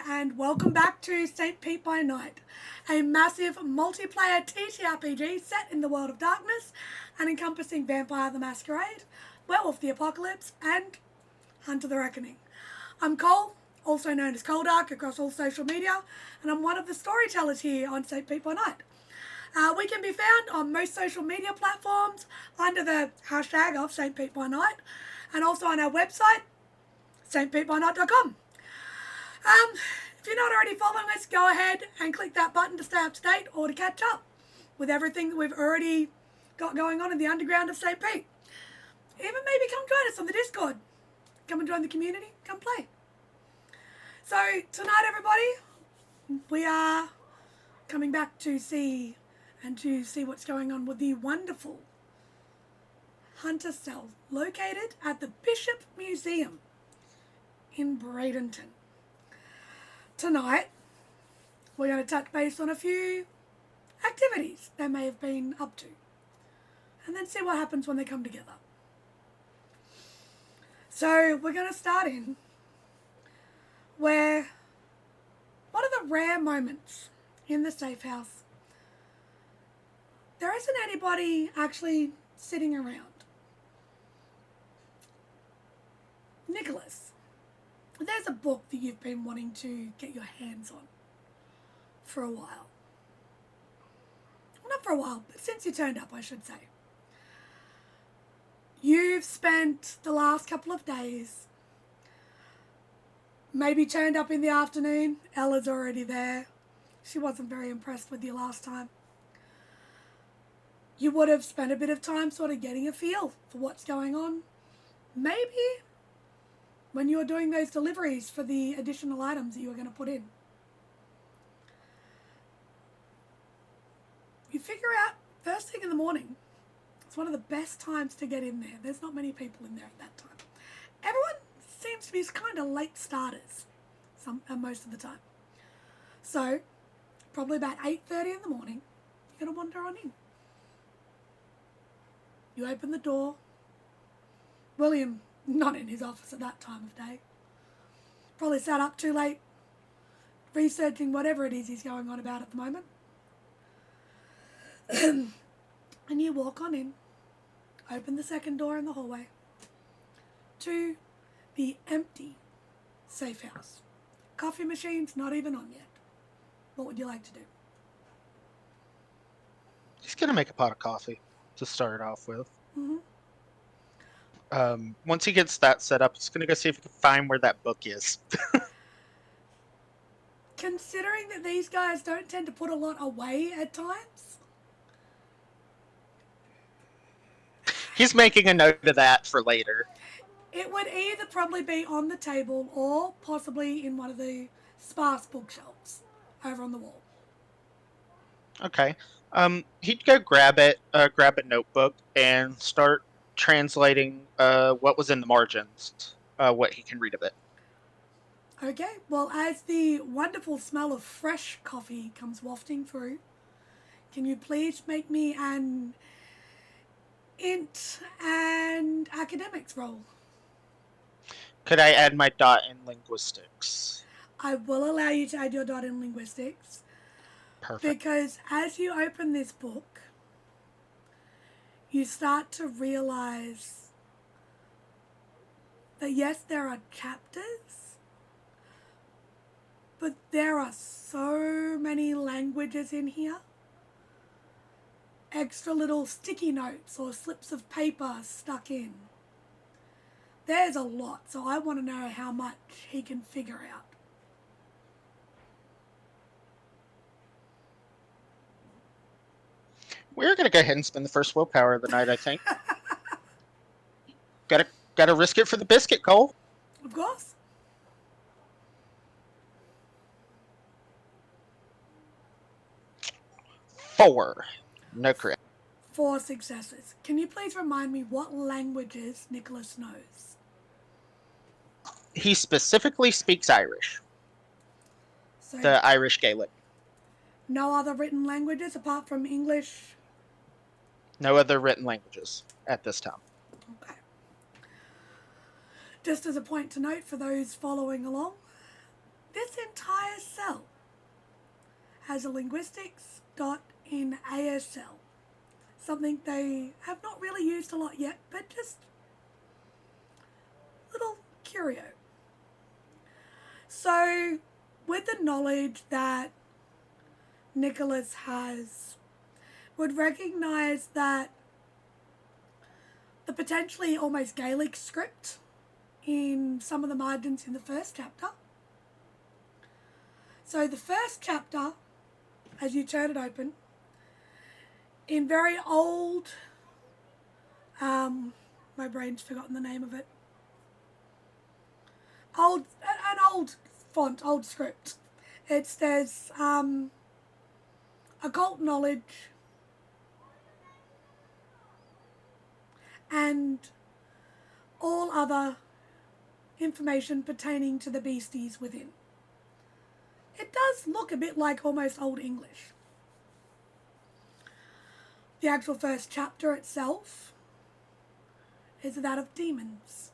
And welcome back to St. By Night, a massive multiplayer TTRPG set in the world of darkness and encompassing Vampire the Masquerade, Werewolf the Apocalypse, and Hunter the Reckoning. I'm Cole, also known as Coldark across all social media, and I'm one of the storytellers here on St. By Night. We can be found on most social media platforms under the hashtag of St. By Night, and also on our website, stpbynight.com. If you're not already following us, go ahead and click that button to stay up to date or to catch up with everything that we've already got going on in the underground of St. Pete. Even maybe come join us on the Discord. Come and join the community. Come play. So tonight, everybody, we are coming back to see what's going on with the wonderful Hunter cell located at the Bishop Museum in Bradenton. Tonight, we're going to touch base on a few activities they may have been up to, and then see what happens when they come together. So we're going to start in where one of the rare moments in the safe house, there isn't anybody actually sitting around. Nicholas, there's a book that you've been wanting to get your hands on for a while. Well, not for a while, but since you turned up, I should say. You've spent the last couple of days, maybe turned up in the afternoon. Ella's already there. She wasn't very impressed with you last time. You would have spent a bit of time sort of getting a feel for what's going on. Maybe when you were doing those deliveries for the additional items that you were going to put in. You figure out first thing in the morning, it's one of the best times to get in there. There's not many people in there at that time. Everyone seems to be kind of late starters most of the time. So, probably about 8:30 in the morning, you're going to wander on in. You open the door. William, not in his office at that time of day. Probably sat up too late, researching whatever it is he's going on about at the moment. And you walk on in, open the second door in the hallway to the empty safe house. Coffee machine's not even on yet. What would you like to do? He's going to make a pot of coffee to start off with. Mm-hmm. Once he gets that set up, he's going to go see if he can find where that book is. Considering that these guys don't tend to put a lot away at times. He's making a note of that for later. It would either probably be on the table or possibly in one of the sparse bookshelves over on the wall. Okay. He'd go grab a notebook and start translating what was in the margins, what he can read of it. Okay, well, as the wonderful smell of fresh coffee comes wafting through, can you please make me an int and academics roll? Could I add my dot in linguistics? I will allow you to add your dot in linguistics. Perfect. Because as you open this book, you start to realize that yes, there are chapters, but there are so many languages in here. Extra little sticky notes or slips of paper stuck in. There's a lot, so I want to know how much he can figure out. We're going to go ahead and spend the first willpower of the night, I think. Gotta risk it for the biscuit, Cole. Of course. Four. No crit. 4 successes. Can you please remind me what languages Nicholas knows? He specifically speaks Irish. So The Irish Gaelic. No other written languages apart from English? No other written languages at this time. Okay. Just as a point to note for those following along, this entire cell has a linguistics dot in ASL. Something they have not really used a lot yet, but just little curio. So, with the knowledge that Nicholas has, would recognise that the potentially almost Gaelic script in some of the margins in the first chapter. So the first chapter, as you turn it open, in very old, my brain's forgotten the name of it, an old font, old script. It says occult knowledge and all other information pertaining to the beasties within. It does look a bit like almost Old English. The actual first chapter itself is that of demons.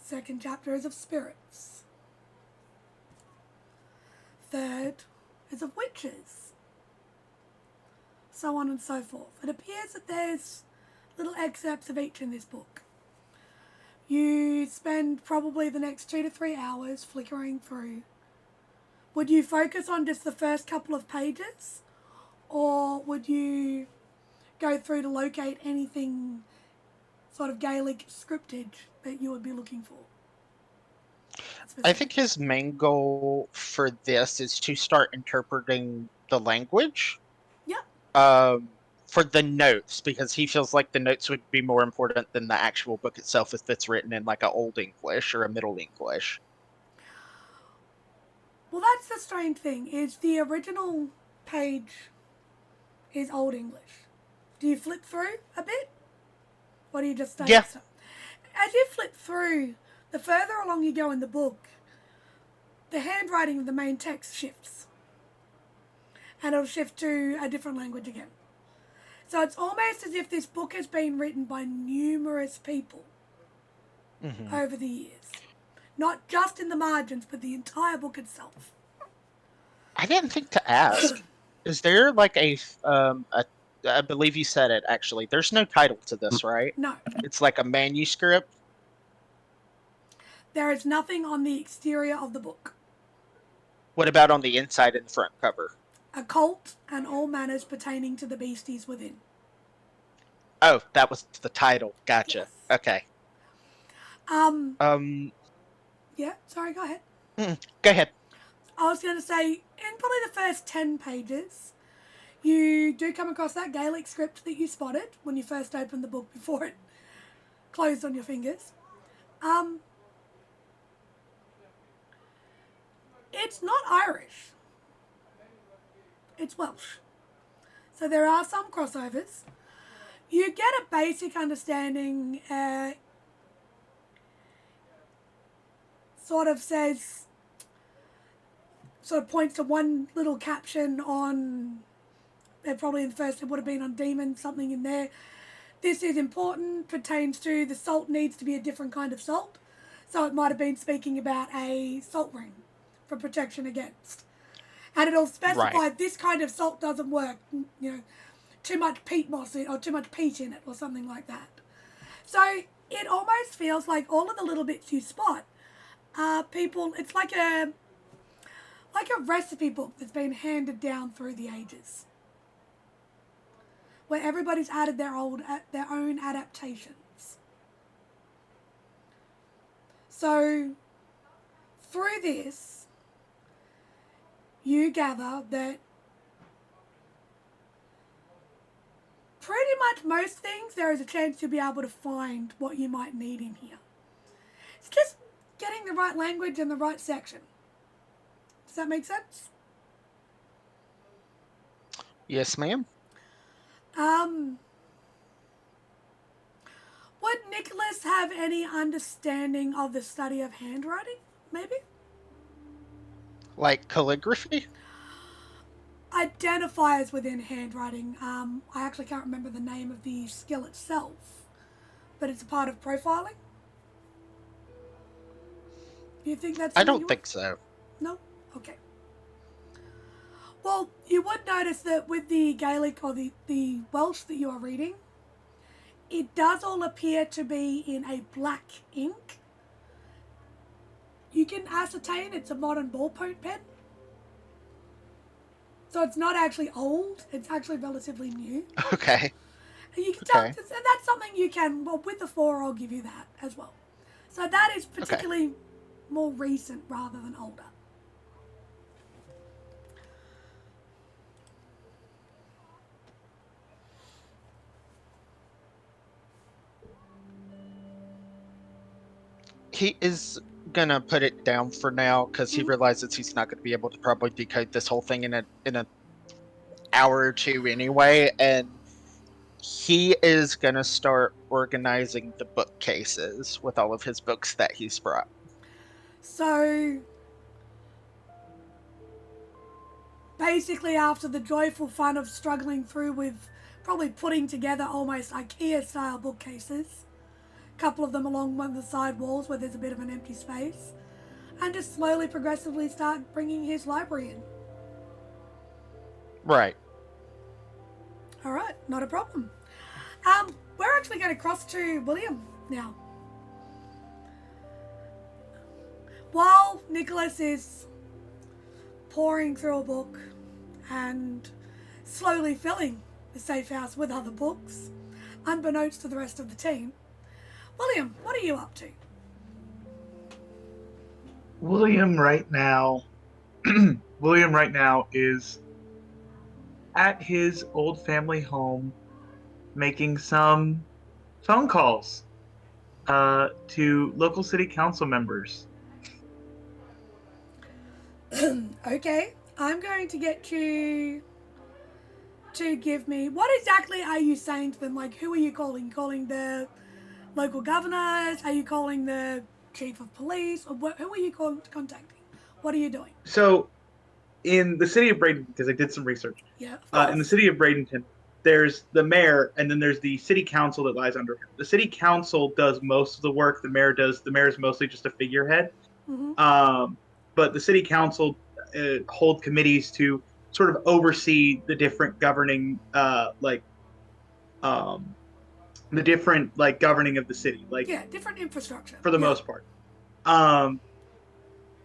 Second chapter is of spirits. Third is of witches. So on and so forth. It appears that there's little excerpts of each in this book. You spend probably the next 2 to 3 hours flickering through. Would you focus on just the first couple of pages? Or would you go through to locate anything sort of Gaelic scriptage that you would be looking for? I think his main goal for this is to start interpreting the language. Yep. For the notes, because he feels like the notes would be more important than the actual book itself if it's written in like a Old English or a Middle English. Well, that's the strange thing, is the original page is Old English. Do you flip through a bit? Or do you just stay? Yeah. As you flip through, the further along you go in the book, the handwriting of the main text shifts. And it'll shift to a different language again. So it's almost as if this book has been written by numerous people over the years. Not just in the margins, but the entire book itself. I didn't think to ask. Is there like I believe you said it actually. There's no title to this, right? No. It's like a manuscript. There is nothing on the exterior of the book. What about on the inside and the front cover? Occult and all manners pertaining to the beasties within. Oh, that was the title. Gotcha. Yes. Okay. Yeah, sorry, go ahead. Go ahead. I was going to say, in probably the first 10 pages, you do come across that Gaelic script that you spotted when you first opened the book before it closed on your fingers. It's not Irish. It's Welsh. So there are some crossovers. You get a basic understanding, sort of points to one little caption on, probably in the first, it would have been on demons, something in there. This is important, pertains to the salt needs to be a different kind of salt. So it might have been speaking about a salt ring for protection against. And it'll specify this kind of salt doesn't work, too much peat moss or too much peat in it or something like that. So it almost feels like all of the little bits you spot are people, it's like a recipe book that's been handed down through the ages, where everybody's added their own adaptations. So through this, you gather that pretty much most things there is a chance you'll be able to find what you might need in here. It's just getting the right language and the right section. Does that make sense? Yes, ma'am. Would Nicholas have any understanding of the study of handwriting, maybe? Like calligraphy? Identifiers within handwriting. I actually can't remember the name of the skill itself, but it's a part of profiling. Do you think that's I something don't you want? think so. No? Okay. Well, you would notice that with the Gaelic or the Welsh that you are reading, it does all appear to be in a black ink. You can ascertain it's a modern ballpoint pen. So it's not actually old, it's actually relatively new. Okay. And you can tell, Okay. and that's something you can, well, with the 4, I'll give you that as well. So that is Okay. particularly more recent rather than older. He is gonna put it down for now because he Mm-hmm. realizes he's not gonna be able to probably decode this whole thing in a hour or two anyway, and he is gonna start organizing the bookcases with all of his books that he's brought. So basically, after the joyful fun of struggling through with probably putting together almost IKEA style bookcases, a couple of them along one of the side walls where there's a bit of an empty space, and just slowly, progressively start bringing his library in. Right. All right, not a problem. We're actually going to cross to William now. While Nicholas is pouring through a book and slowly filling the safe house with other books, unbeknownst to the rest of the team, William, what are you up to? William right now William right now is at his old family home making some phone calls to local city council members. Okay, I'm going to get you to give me, what exactly are you saying to them? Like, who are you calling? Calling the local governors? Are you calling the chief of police? Or who are you contacting? What are you doing? So in the city of Bradenton, because I did some research, Yeah, of in the course. city of Bradenton, there's the mayor and then there's the city council that lies under him. The city council does most of the work. The mayor is mostly just a figurehead. Mm-hmm. Um, but the city council hold committees to sort of oversee the different governing, um, the different like governing of the city, like Yeah, different infrastructure. for the Yeah. most part. Um,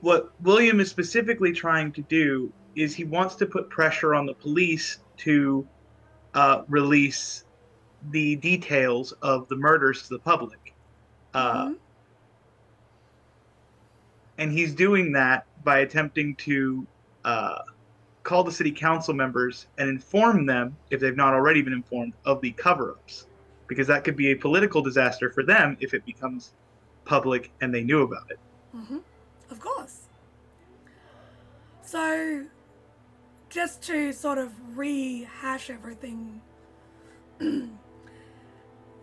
what William is specifically trying to do is he wants to put pressure on the police to release the details of the murders to the public. Uh, Mm-hmm. and he's doing that by attempting to uh, call the city council members and inform them, if they've not already been informed, of the cover ups. Because that could be a political disaster for them if it becomes public and they knew about it. Mm-hmm. Of course. So, just to sort of rehash everything,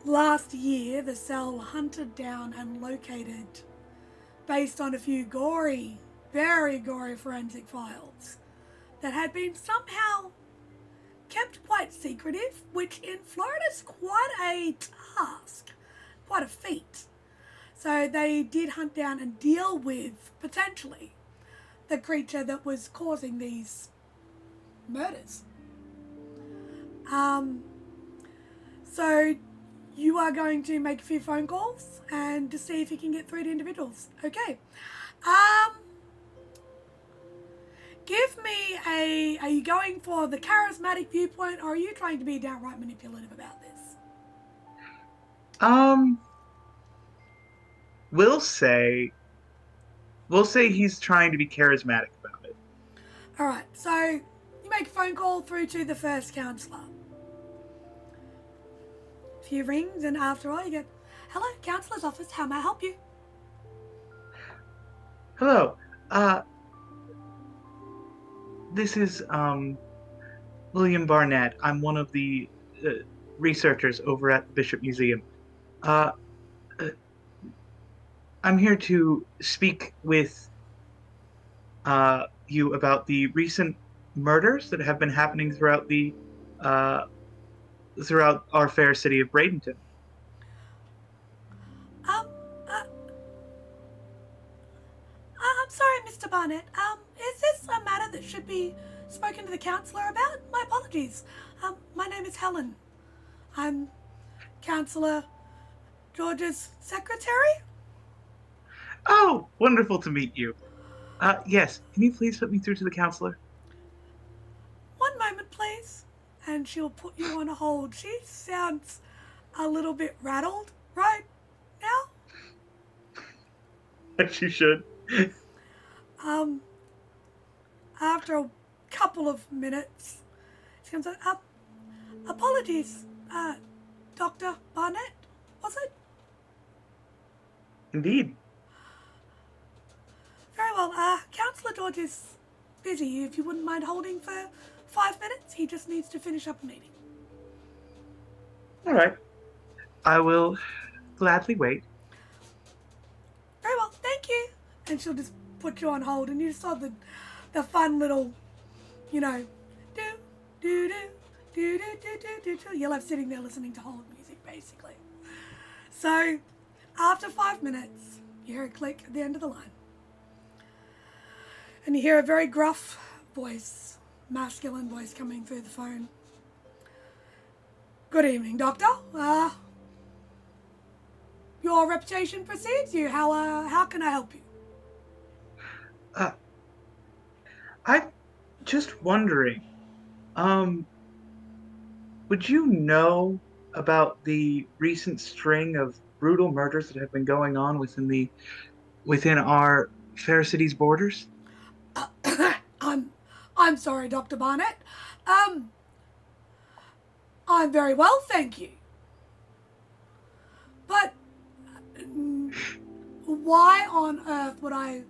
last year the cell hunted down and located, based on a few gory, very gory forensic files that had been somehow kept quite secretive, which in Florida is quite a task, quite a feat. So they did hunt down and deal with, potentially, the creature that was causing these murders. Um, so you are going to make a few phone calls and to see if you can get through to individuals. Okay. Give me are you going for the charismatic viewpoint or are you trying to be downright manipulative about this? Um, we'll say we'll say he's trying to be charismatic about it. Alright, so you make a phone call through to the first counsellor. A few rings and after all you get, hello, counsellor's office, how may I help you? Hello. Uh, this is William Barnett. I'm one of the researchers over at the Bishop Museum. Uh, uh, I'm here to speak with you about the recent murders that have been happening uh, throughout our fair city of Bradenton. Um, uh, I'm sorry, Mr. Barnett. Is this a matter that should be spoken to the councillor about? My apologies. My name is Helen. I'm Councillor George's secretary. Oh, wonderful to meet you. Yes, can you please put me through to the counselor? One moment, please. And she'll put you on hold. She sounds a little bit rattled right now. As you should. Um, After a couple of minutes, she comes up. Apologies, Dr. Barnett, was it? Indeed. Very well, Councillor George is busy. If you wouldn't mind holding for 5 minutes, he just needs to finish up a meeting. All right. I will gladly wait. Very well, thank you. And she'll just put you on hold, and you saw the fun little, do, do, do, do, do, do, do, do. You're left sitting there listening to hold music, basically. So, after 5 minutes, you hear a click at the end of the line. And you hear a very gruff voice, masculine voice coming through the phone. Good evening, Doctor. Your reputation precedes you. How can I help you? I'm just wondering, would you know about the recent string of brutal murders that have been going on within our fair city's borders? I'm sorry, Dr. Barnett. I'm very well, thank you. But why on earth would I?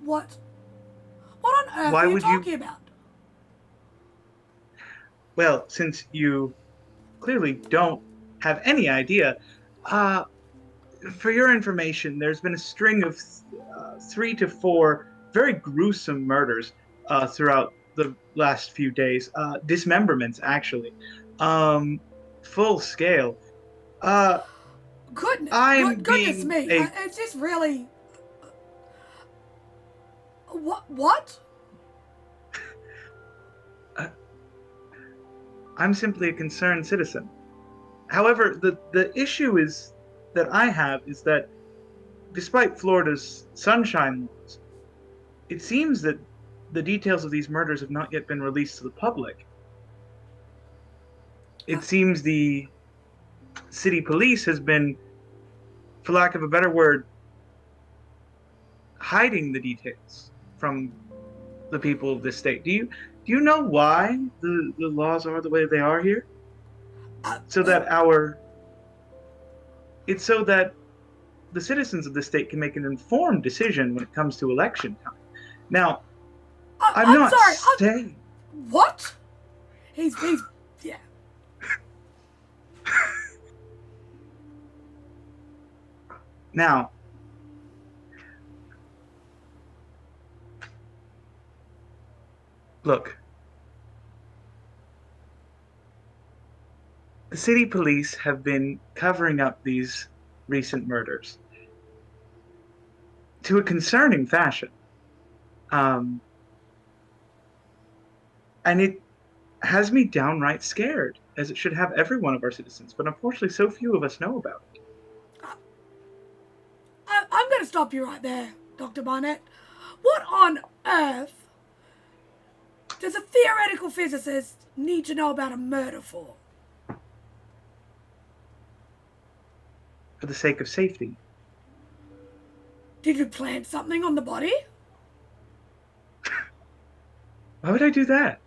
What on earth Why are you would talking about? Well, since you clearly don't have any idea, for your information, there's been a string of 3 to 4 very gruesome murders throughout the last few days. Dismemberments, actually, full scale. I'm Goodness being me! a It's just really. What? I'm simply a concerned citizen. However, the issue is that I have is that despite Florida's sunshine laws, it seems that the details of these murders have not yet been released to the public. It seems the city police has been, for lack of a better word, hiding the details from the people of this state. Do you know why the laws are the way they are here? So that it's so that the citizens of the state can make an informed decision when it comes to election time. Now, I'm I'm not sorry. saying. What? He's yeah. Now, look, the city police have been covering up these recent murders to a concerning fashion. And it has me downright scared, as it should have every one of our citizens, but unfortunately so few of us know about it. I'm going to stop you right there, Dr. Barnett. What on earth does a theoretical physicist need to know about a murder for? For the sake of safety. Did you plant something on the body? Why would I do that?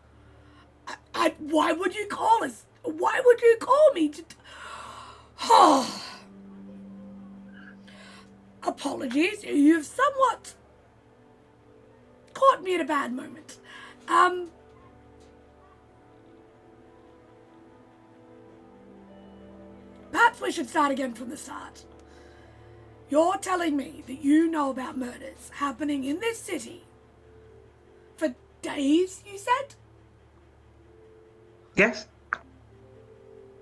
Why would you call us? Why would you call me to... Apologies, you've somewhat caught me at a bad moment. Perhaps we should start again from the start. You're telling me that you know about murders happening in this city for days, you said? Yes.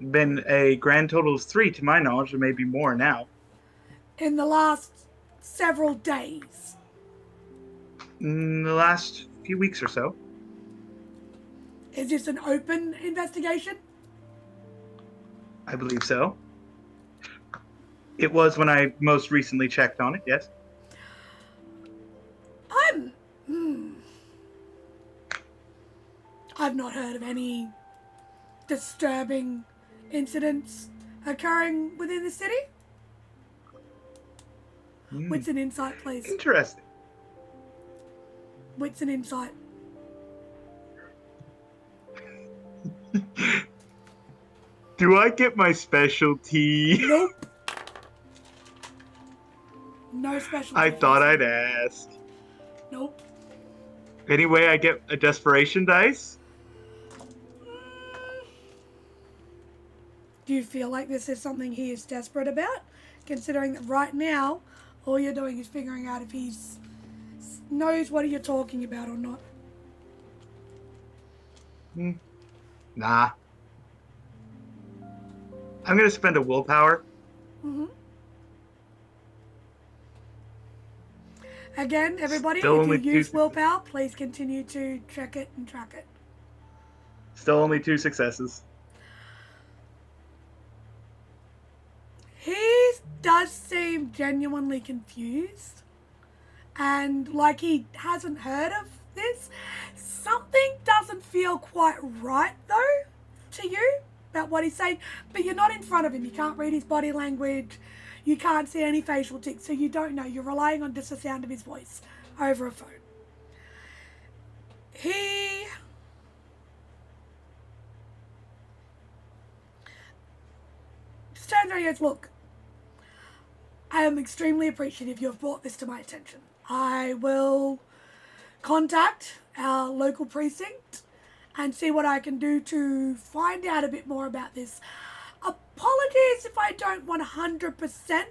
Been a grand total of 3 to my knowledge, or maybe more now. In the last several days. In the last few weeks or so. Is this an open investigation? I believe so. It was when I most recently checked on it, yes. I've not heard of any disturbing incidents occurring within the city. Wits and insight, please. Interesting. Wits and insight. Do I get my specialty? Nope. No special. I thought I'd ask. Nope. Anyway, I get a desperation dice? Do you feel like this is something he is desperate about? Considering that right now, all you're doing is figuring out if he knows what you're talking about or not. Nah. I'm gonna spend a willpower. Again, everybody, Still if you only two use successes. willpower, please continue to check it and track it. Still only 2 successes. He does seem genuinely confused and like he hasn't heard of this. Something doesn't feel quite right though to you about what he's saying, but you're not in front of him. You can't read his body language. You can't see any facial tics, so you don't know. You're relying on just the sound of his voice over a phone. He just turns around and goes, look, I am extremely appreciative you have brought this to my attention. I will contact our local precinct and see what I can do to find out a bit more about this. Apologies if I don't 100%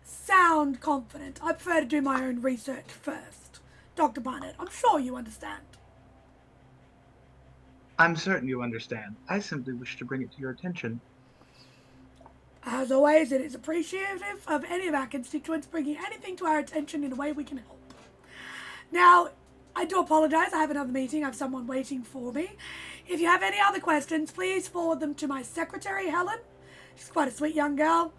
sound confident. I prefer to do my own research first. Dr. Barnett, I'm sure you understand. I'm certain you understand. I simply wish to bring it to your attention. As always, it is appreciative of any of our constituents bringing anything to our attention in a way we can help. Now, I do apologise. I have another meeting. I have someone waiting for me. If you have any other questions, please forward them to my secretary, Helen. She's quite a sweet young girl.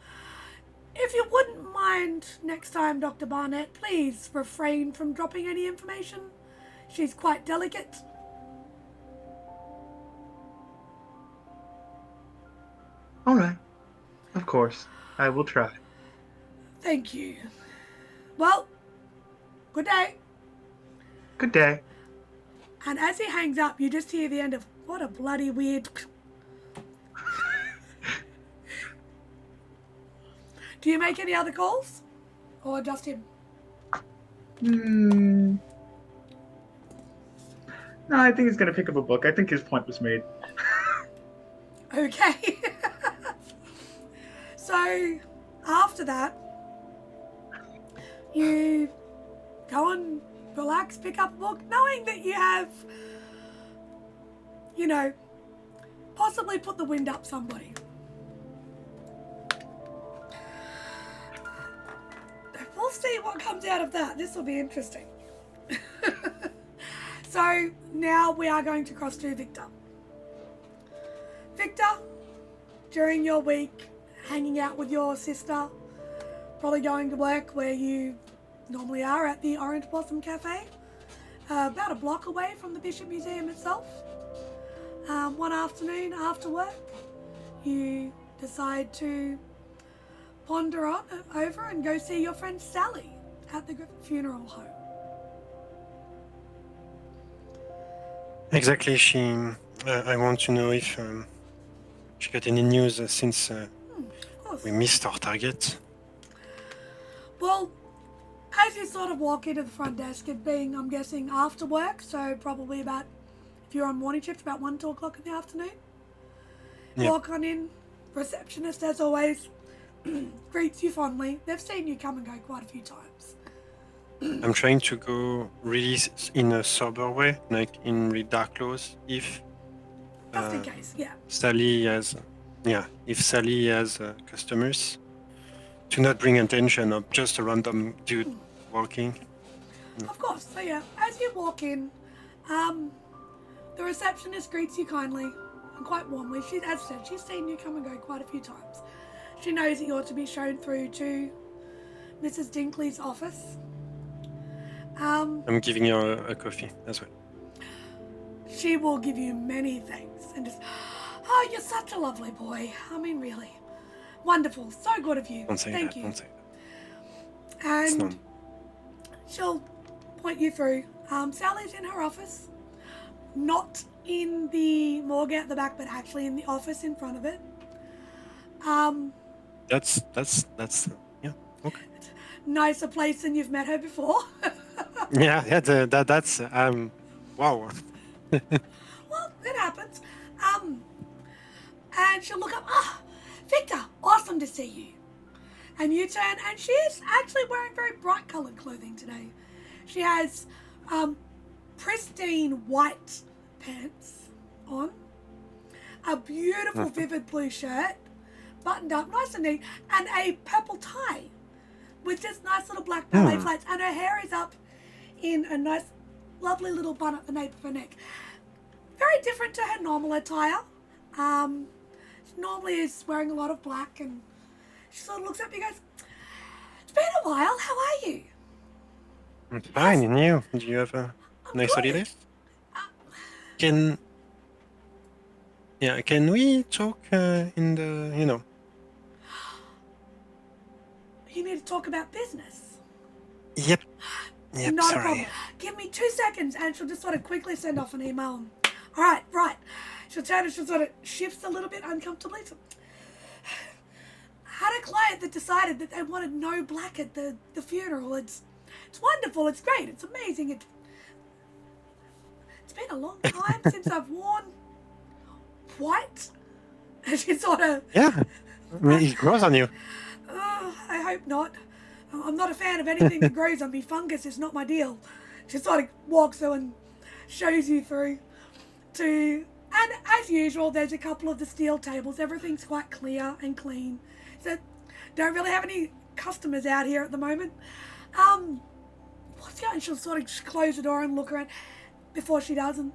If you wouldn't mind next time, Dr. Barnett, please refrain from dropping any information. She's quite delicate. All right. Of course. I will try. Thank you. Well, good day. Good day. And as he hangs up, you just hear the end of, what a bloody weird... Do you make any other calls? Or just him? No, I think he's going to pick up a book. I think his point was made. Okay. So, after that, you go and relax, pick up a book, knowing that you have, you know, possibly put the wind up somebody. We'll see what comes out of that. This will be interesting. So, now we are going to cross to Victor. Victor, during your week, hanging out with your sister, probably going to work where you normally are at the Orange Blossom Cafe, about a block away from the Bishop Museum itself. One afternoon after work, you decide to wander on over and go see your friend Sally at the Griffin Funeral Home. Exactly. I want to know if she got any news since Of course. we missed our target. Well, as you sort of walk into the front desk, it being, I'm guessing, after work, so probably about, if you're on morning shift, about 1, 2 o'clock in the afternoon. Yeah. Walk on in, receptionist as always, greets you fondly. They've seen you come and go quite a few times. I'm trying to go really in a sober way, like in really dark clothes. If Just in case, yeah. Sally has, if Sally has customers, to not bring attention of just a random dude walking. Of course. So yeah, as you walk in, the receptionist greets you kindly and quite warmly. As I said, she's seen you come and go quite a few times. She knows that you ought to be shown through to Mrs. Dinkley's office. I'm giving you a coffee as well. She will give you many things and just, oh, you're such a lovely boy. I mean, really. Wonderful. So good of you. Don't say Thank that. you. Don't say that. It's And not. she'll point you through. Sally's in her office. Not in the morgue at the back, but actually in the office in front of it. That's yeah. Okay. Nicer place than you've met her before. Yeah. That's wow. Well, it happens. And she'll look up, Victor, awesome to see you. And you turn, and she is actually wearing very bright coloured clothing today. She has pristine white pants on, a beautiful vivid blue shirt, buttoned up nice and neat, and a purple tie with just nice little black ballet flats, and her hair is up in a nice, lovely little bun at the nape of her neck. Very different to her normal attire. She normally is wearing a lot of black, and she sort of looks at me and goes, it's been a while, how are you? I'm fine, and you? Do you have a nice good. holiday? Can we talk in the You need to talk about business. Yep, Not a sorry. problem. Give me 2 seconds, and she'll just sort of quickly send off an email. All right, right. She'll turn and she'll sort of shifts a little bit uncomfortably. So, had a client that decided that they wanted no black at the funeral. It's wonderful. It's great. It's amazing. It's been a long time since I've worn white. And she sort of, Yeah, I mean, it grows on you. I hope not. I'm not a fan of anything that grows on me. Fungus is not my deal. She sort of walks through and shows you through to, and as usual, there's a couple of the steel tables. Everything's quite clear and clean. So don't really have any customers out here at the moment. What's going on? She'll sort of close the door and look around before she does. And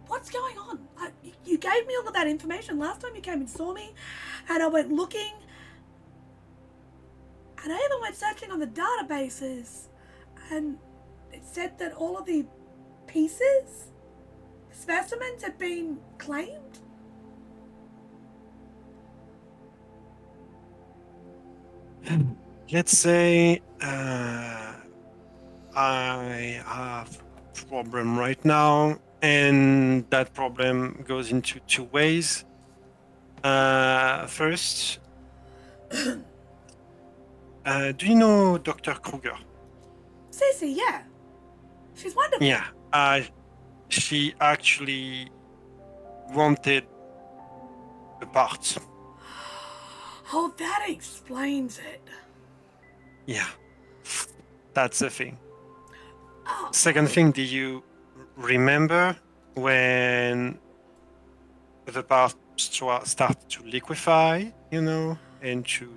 what's going on? You gave me all of that information last time you came and saw me, and I went looking. And I even went searching on the databases, and it said that all of the specimens had been claimed. Let's say I have a problem right now, and that problem goes into 2 ways. First, do you know Dr. Kruger? Cece, yeah. She's wonderful. Yeah, she actually wanted a part. Oh, that explains it. Yeah, that's the thing. Oh, Second thing, do you remember when the part start to liquefy, and to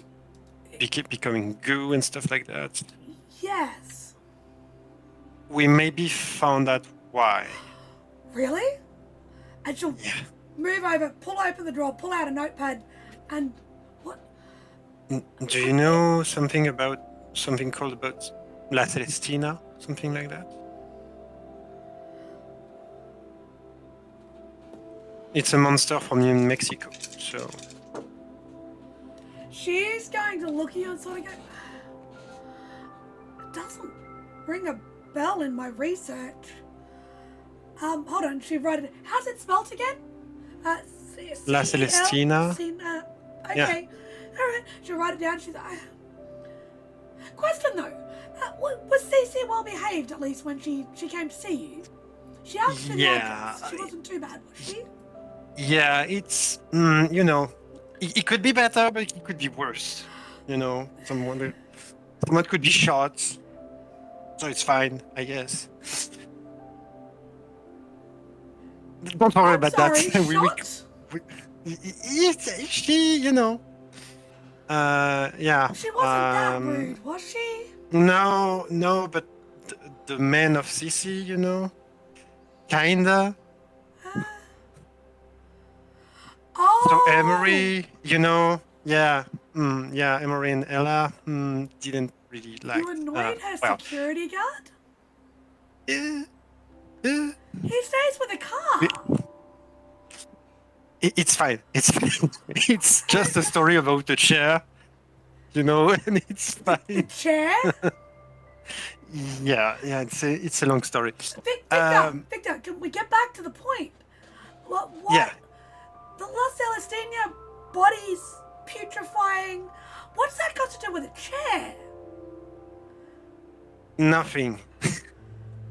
becoming goo and stuff like that? yes. We maybe found out why. Really? And she'll Yeah. move over, pull open the drawer, pull out a notepad, and what? Do you know something called La Celestina? Something like that? It's a monster from New Mexico, so... She's going to look at you and sort of go, it doesn't ring a bell in my research. Hold on, she wrote it. How's it spelled again? La Celestina. Okay, all right. She'll write it down. She's like, question though, was Cece well behaved at least when she came to see you? She asked for Yeah. She wasn't too bad, was she? Yeah, it's, it could be better, but it could be worse. You know, someone could be shot, so it's fine, I guess. Don't worry I'm about sorry, that. shot? She, you know, yeah. She wasn't that rude, was she? No, but the man of Sisi, you know, kinda. Oh! So Emery, you know, yeah, Emery and Ella didn't really like. You annoyed her well, security guard? eh, He stays with a car. it's fine. It's fine. It's just a story about a chair, you know, and it's The fine. chair? Yeah, it's a long story. Victor, can we get back to the point? What? Yeah. The La Celestina body's putrefying. What's that got to do with a chair? Nothing.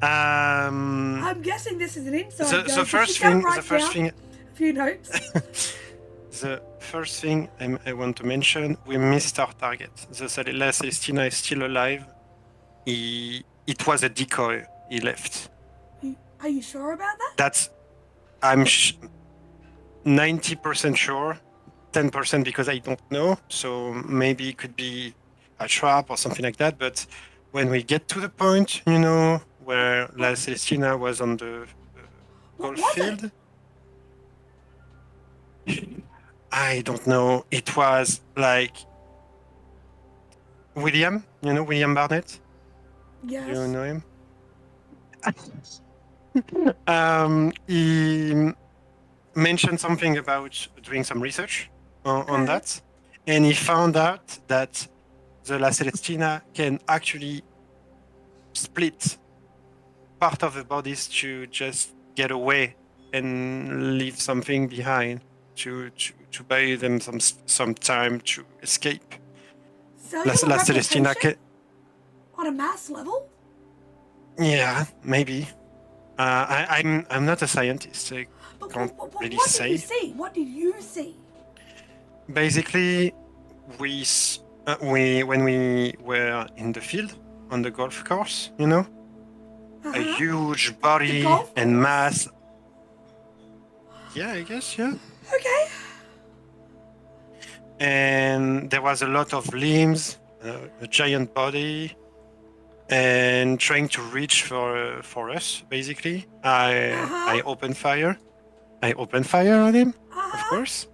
I'm guessing this is an inside joke. The first thing, A few notes. the first thing I want to mention, we missed our target. The La Celestina is still alive. It was a decoy. He left. Are you sure about that? That's I'm 90% sure. 10% because I don't know. So maybe it could be a trap or something like that. But when we get to the point, you know, where La Celestina was on the golf field, I don't know. It was like William, you know, William Barnett. Yes. You know him? He mentioned something about doing some research on that, and he found out that the La Celestina can actually split part of the bodies to just get away and leave something behind to buy them some time to escape. Cellular La Celestina replication? On a mass level? Yeah, maybe. I'm not a scientist. I can't really what say. Did you see? What did you see? Basically, when we were in the field on the golf course, you know, a huge body and mass. Yeah, I guess, yeah. Okay. And there was a lot of limbs, a giant body, and trying to reach for us. Basically, I opened fire. I opened fire on him, of course.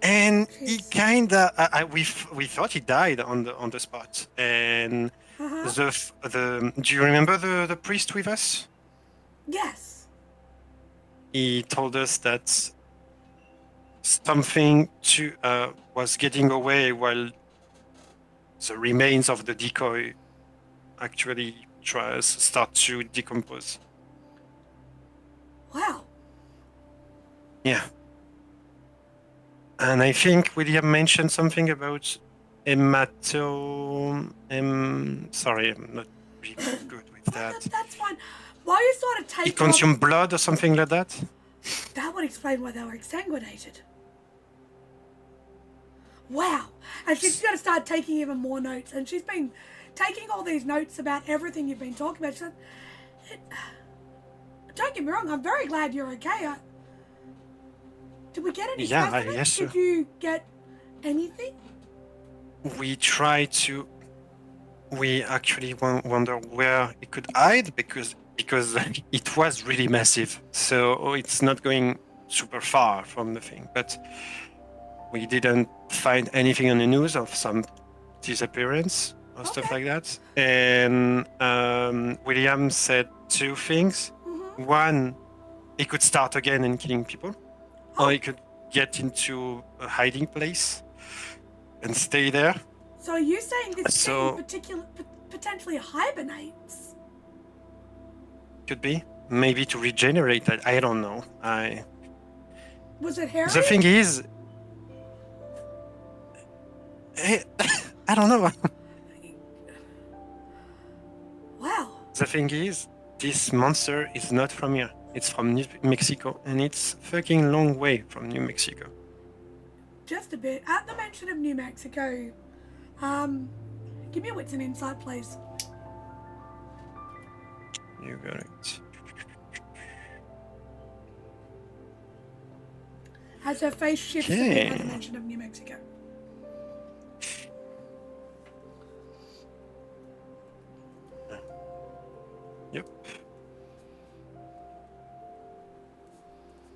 And he kinda, we thought he died on the spot. And do you remember the priest with us? Yes. He told us that something was getting away while the remains of the decoy actually start to decompose. Wow. Yeah. And I think William mentioned something about hematome. Sorry, I'm not really good with that. That's fine. Why you sort of take He consumed blood or something like that? That would explain why they were exsanguinated. Wow. And she's going to start taking even more notes. And she's been taking all these notes about everything you've been talking about. She said, don't get me wrong, I'm very glad you're okay. Did we get any specimens? Yes, Did you get anything? We actually wonder where it could hide because it was really massive. So it's not going super far from the thing. But we didn't find anything on the news of some disappearance or stuff like that. And William said two things. Mm-hmm. One, he could start again and killing people. Or he could get into a hiding place and stay there. So are you saying this thing potentially hibernates? Could be. Maybe to regenerate. I don't know. Was it hairy? The thing is, I don't know. Wow. The thing is, this monster is not from here. It's from New Mexico, and it's fucking long way from New Mexico. just a bit. At the mention of New Mexico, give me a wits and insight, please. You got it. As her face shifts a bit at the mention of New Mexico. Yep.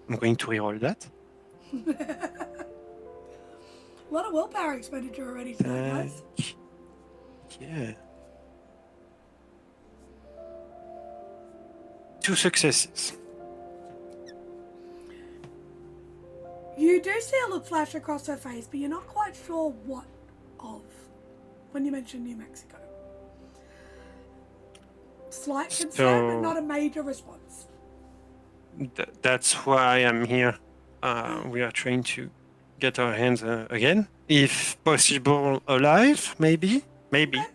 I'm going to reroll that. A lot of willpower expenditure already today, guys. Yeah. 2 successes. You do see a look flash across her face, but you're not quite sure what of when you mention New Mexico. Slight concern, but not a major response. That's why I'm here. We are trying to get our hands again, if possible, alive. Maybe. Okay.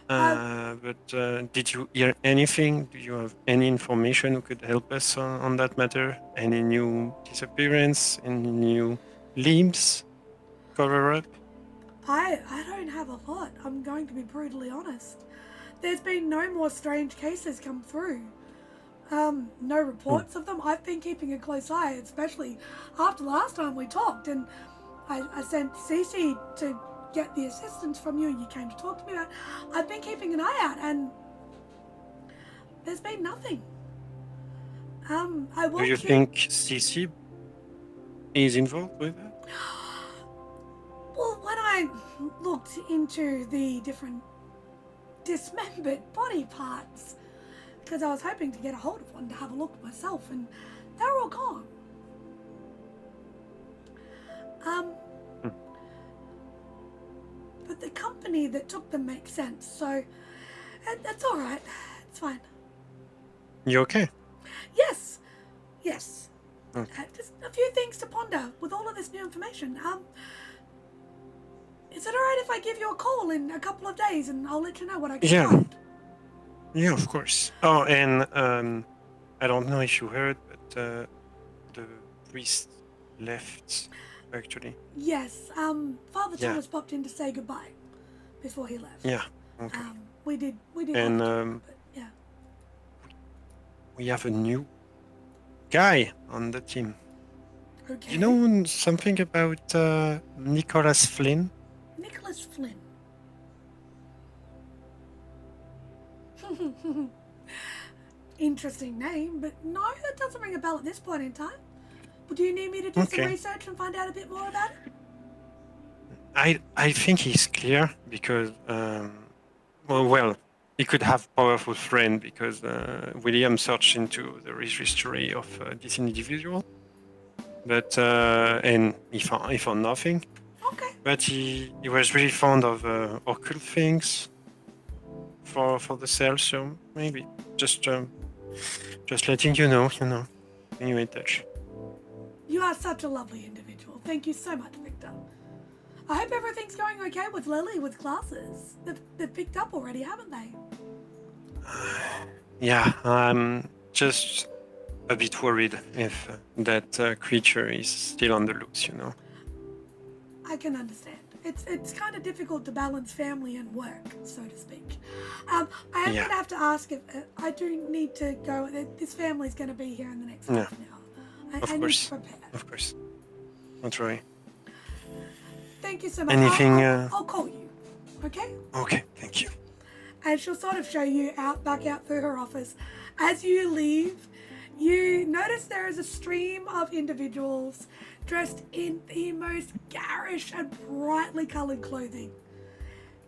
But did you hear anything? Do you have any information who could help us on that matter? Any new disappearance? Any new limbs? Cover up? I don't have a lot. I'm going to be brutally honest. There's been no more strange cases come through. No reports of them. I've been keeping a close eye, especially after last time we talked, and I sent Cece to get the assistance from you. You came to talk to me about. I've been keeping an eye out, and there's been nothing. I will. Do you think CC is involved with that? Well, when I looked into the different dismembered body parts, because I was hoping to get a hold of one to have a look myself, and they're all gone. But the company that took them makes sense, so that's all right. It's fine. You okay? Yes. Okay. Just a few things to ponder with all of this new information. Is it all right if I give you a call in a couple of days, and I'll let you know what I can find? Yeah, of course. Oh, and I don't know if you heard, but the priest left, actually. Yes. Father Thomas popped in to say goodbye before he left. Yeah. Okay. We did. And but yeah. we have a new guy on the team. Okay. You know something about Nicholas Flynn? Nicholas Flynn. Interesting name, but no, that doesn't ring a bell at this point in time. Do you need me to do some research and find out a bit more about it? I think he's clear because well, he could have powerful friend because William searched into the rich history of this individual, but and he found nothing. Okay. But he was really fond of occult things for the sale, so maybe just letting you know, when you're in touch. You are such a lovely individual. Thank you so much, Victor. I hope everything's going okay with Lily with classes. They've picked up already, haven't they? Yeah, I'm just a bit worried if that creature is still on the loose, I can understand. It's kind of difficult to balance family and work, so to speak. I am going to have to ask if I do need to go. This family's going to be here in the next half an hour. I need to prepare. Of course. Don't worry. Thank you so much. Anything? I'll call you. Okay? Okay, thank you. And she'll sort of show you back out through her office. As you leave, you notice there is a stream of individuals dressed in the most garish and brightly coloured clothing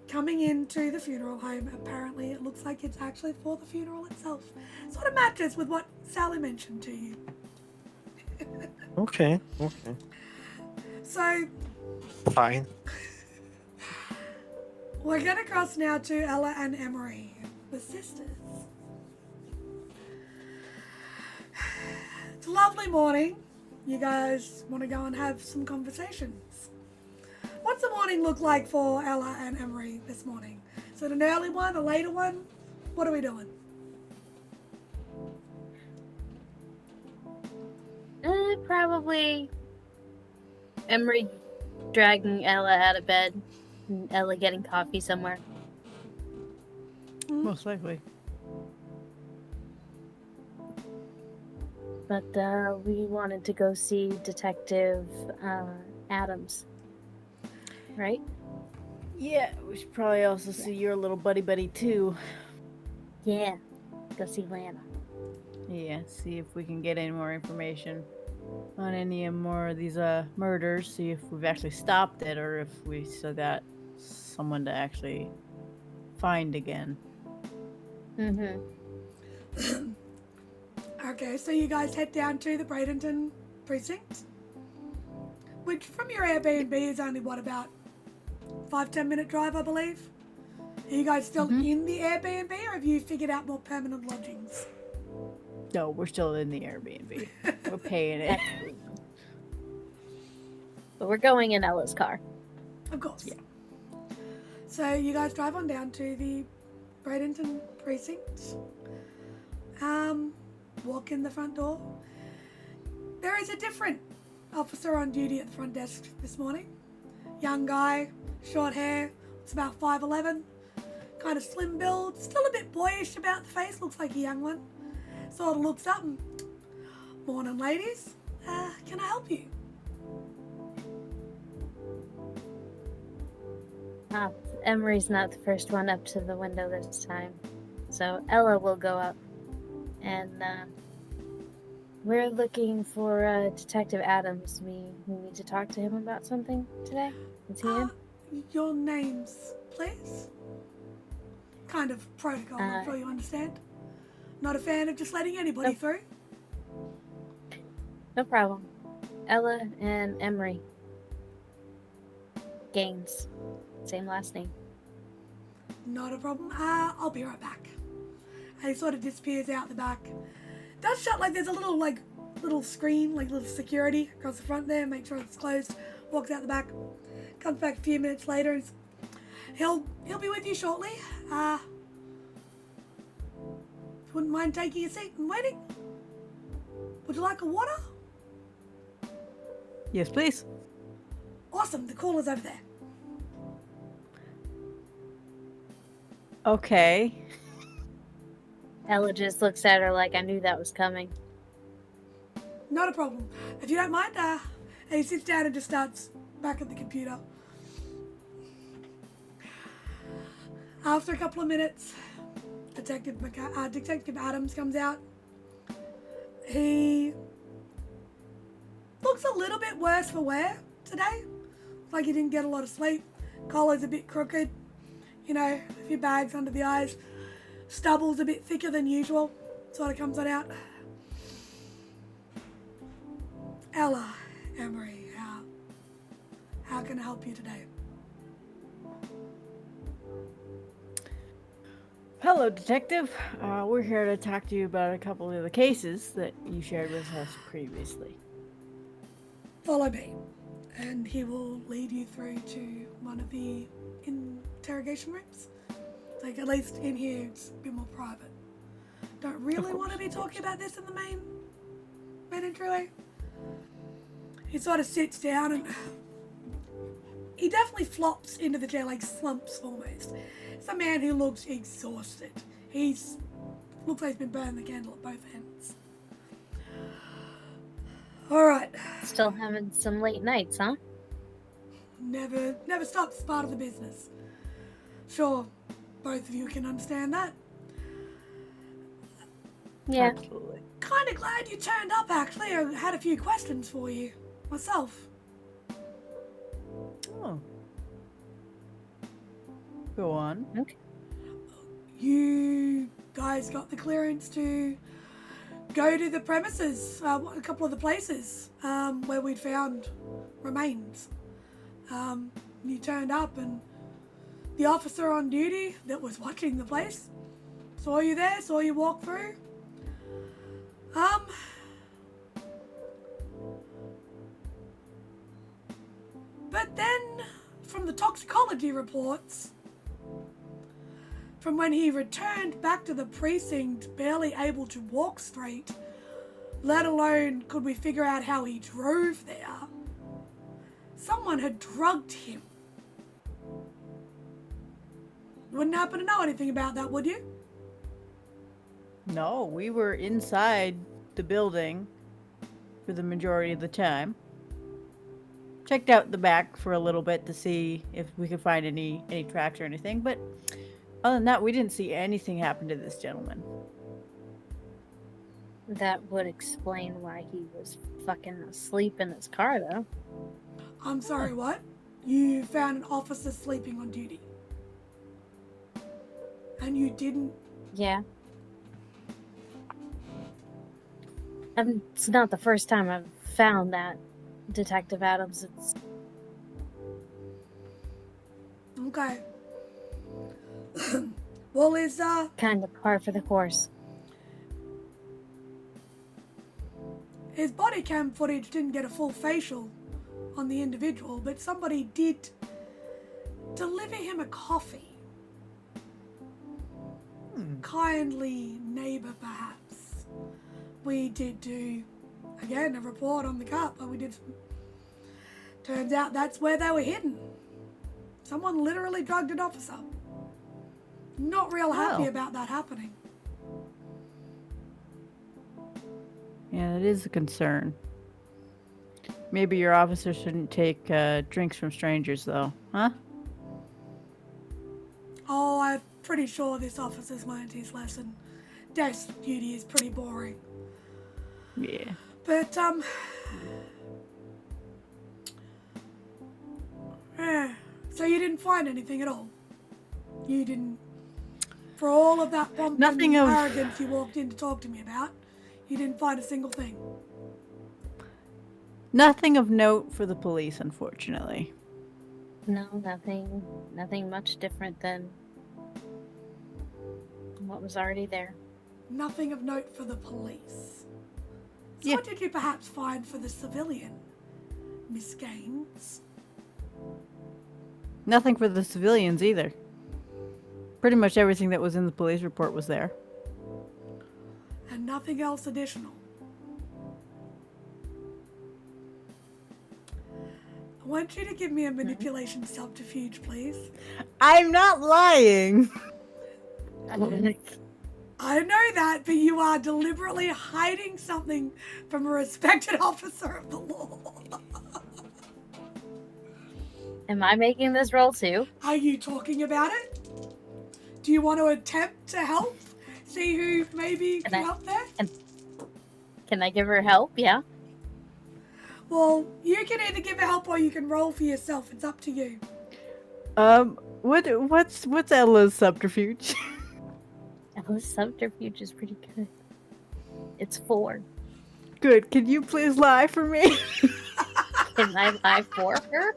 coming into the funeral home. Apparently, it looks like it's actually for the funeral itself. Sort of matches with what Sally mentioned to you. Okay. So, Fine. we're going to cross now to Ella and Emery, the sisters. It's a lovely morning. You guys want to go and have some conversations. What's the morning look like for Ella and Emery this morning? Is it an early one, a later one? What are we doing? Probably Emery dragging Ella out of bed, and Ella getting coffee somewhere. Most likely. But we wanted to go see Detective Adams, right? Yeah, we should probably also see your little buddy too. Yeah, go see Lana. Yeah, see if we can get any more information on any more of these murders. See if we've actually stopped it or if we still got someone to actually find again. Mm-hmm. Okay, so you guys head down to the Bradenton precinct, which from your Airbnb is only about 5-10 minute drive, I believe. Are you guys still in the Airbnb, or have you figured out more permanent lodgings? No, we're still in the Airbnb. We're paying it. But we're going in Ella's car. Of course. Yeah. So you guys drive on down to the Bradenton precinct. Walk in the front door. There is a different officer on duty at the front desk this morning. Young guy, short hair, it's about 5'11", kind of slim build, still a bit boyish about the face, looks like a young one. Sort of looks up and, morning ladies, can I help you? Emery's not the first one up to the window this time. So Ella will go up. And we're looking for Detective Adams. We need to talk to him about something today. Is he in? Your names, please? Kind of protocol, I'm sure you understand. Not a fan of just letting anybody through. No problem. Ella and Emery. Gaines. Same last name. Not a problem. I'll be right back. And he sort of disappears out the back. Does shut like there's a little screen, like little security across the front there, make sure it's closed. Walks out the back. Comes back a few minutes later and he'll be with you shortly. If you wouldn't mind taking a seat and waiting. Would you like a water? Yes, please. Awesome, the cooler's over there. Okay. Ella just looks at her like I knew that was coming. Not a problem. If you don't mind, and he sits down and just starts back at the computer. After a couple of minutes, Detective Adams comes out. He looks a little bit worse for wear today. Like he didn't get a lot of sleep. Collar's a bit crooked. You know, a few bags under the eyes. Stubble's a bit thicker than usual. Sort of comes on out. Ella, Emery, how can I help you today? Hello, Detective. We're here to talk to you about a couple of the cases that you shared with us previously. Follow me, and he will lead you through to one of the interrogation rooms. Like, at least in here, it's a bit more private. Don't really want to be talking about this in the main entryway. He sort of sits down and he definitely flops into the chair, like slumps almost. It's a man who looks exhausted. Looks like he's been burning the candle at both ends. All right. Still having some late nights, huh? Never stops. It's part of the business. Sure, both of you can understand that. Yeah. Absolutely. Kind of glad you turned up, actually. I had a few questions for you myself. Oh. Go on. Okay. You guys got the clearance to go to the premises, a couple of the places where we'd found remains. You turned up and the officer on duty that was watching the place saw you there, saw you walk through. But then, from the toxicology reports, from when he returned back to the precinct, barely able to walk straight, let alone could we figure out how he drove there, someone had drugged him. You wouldn't happen to know anything about that, would you? No, we were inside the building for the majority of the time. Checked out the back for a little bit to see if we could find any tracks or anything, but other than that, we didn't see anything happen to this gentleman. That would explain why he was fucking asleep in his car, though. I'm sorry, what? You found an officer sleeping on duty. And you didn't... Yeah. It's not the first time I've found that, Detective Adams. It's Okay. Well, is, kind of par for the course. his body cam footage didn't get a full facial on the individual, but somebody did deliver him a coffee. Kindly neighbor, perhaps. We did do, again, a report on the car, but we did some... Turns out that's where they were hidden. Someone literally drugged an officer. Not real happy Oh. about that happening. Yeah, that is a concern. Maybe your officer shouldn't take drinks from strangers, though, huh? Oh, I'm pretty sure this officer's learned his lesson. Desk duty is pretty boring. Yeah. But, yeah. So you didn't find anything at all? You didn't... For all of that pomp Nothing and of- arrogance you walked in to talk to me about, you didn't find a single thing? Nothing of note for the police, unfortunately. No, nothing much different than what was already there. Nothing of note for the police. So Yeah. what did you perhaps find for the civilian, Miss Gaines? Nothing for the civilians either. Pretty much everything that was in the police report was there. And nothing else additional? I want you to give me a manipulation subterfuge, please. I'm not lying! I know that, but you are deliberately hiding something from a respected officer of the law. Am I making this roll too? Are you talking about it? Do you want to attempt to help? See who maybe Can can I- help there? Can I give her help? Yeah. Well, you can either give her help or you can roll for yourself. It's up to you. What's Ella's subterfuge? Ella's subterfuge is pretty good. It's 4. Good. Can you please lie for me? Can I lie for her?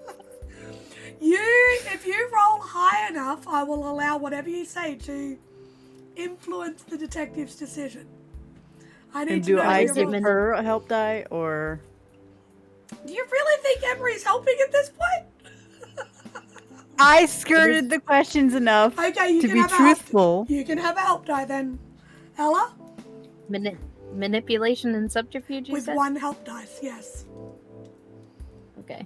If you roll high enough, I will allow whatever you say to influence the detective's decision. I need And to do know I your give rolls. her a help die, or... Do you really think Emery's helping at this point? I skirted the questions enough Okay, you to can be have truthful. You can have a help die then, Ella, Manipulation and subterfuge, you with said? 1 help dice. Yes. Okay.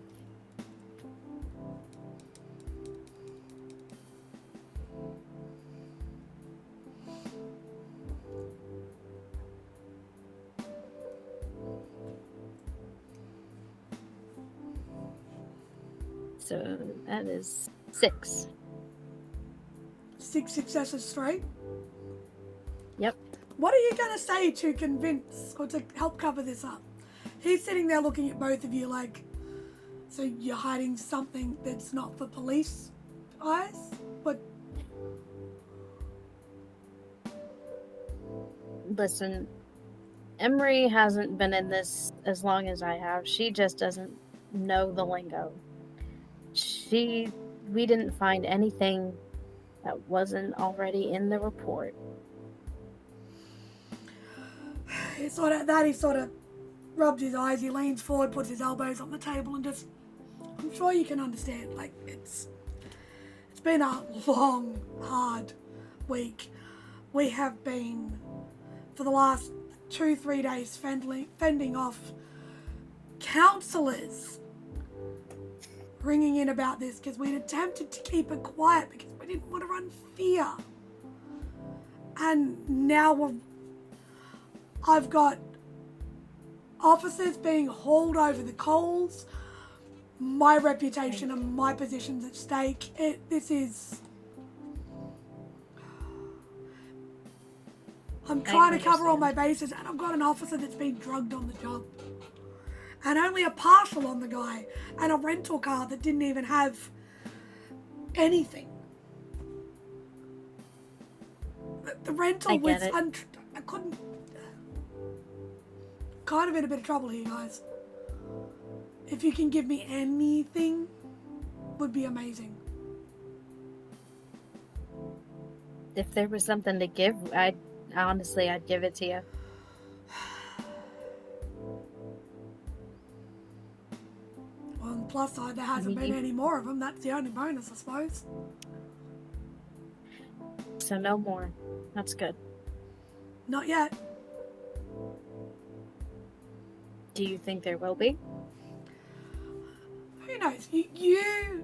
So that is 6. 6 successes straight. Yep. What are you going to say to convince or to help cover this up? He's sitting there looking at both of you like, so you're hiding something that's not for police eyes? But Listen, Emery hasn't been in this as long as I have. She just doesn't know the lingo. We didn't find anything that wasn't already in the report. he sort of rubs his eyes, he leans forward, puts his elbows on the table and just, I'm sure you can understand, like, it's been a long, hard week. We have been, for the last 2-3 days, fending off counsellors ringing in about this because we'd attempted to keep it quiet because we didn't want to run fear. And now I've got officers being hauled over the coals, my reputation and my position's at stake. I'm trying to cover all my bases, and I've got an officer that's been drugged on the job. And only a partial on the guy, and a rental car that didn't even have anything. The rental was... I couldn't... Kind of in a bit of trouble here, guys. If you can give me anything, would be amazing. If there was something to give, I'd give it to you. Well, on the plus side, there hasn't been any more of them. That's the only bonus, I suppose. So no more. That's good. Not yet. Do you think there will be? Who knows? You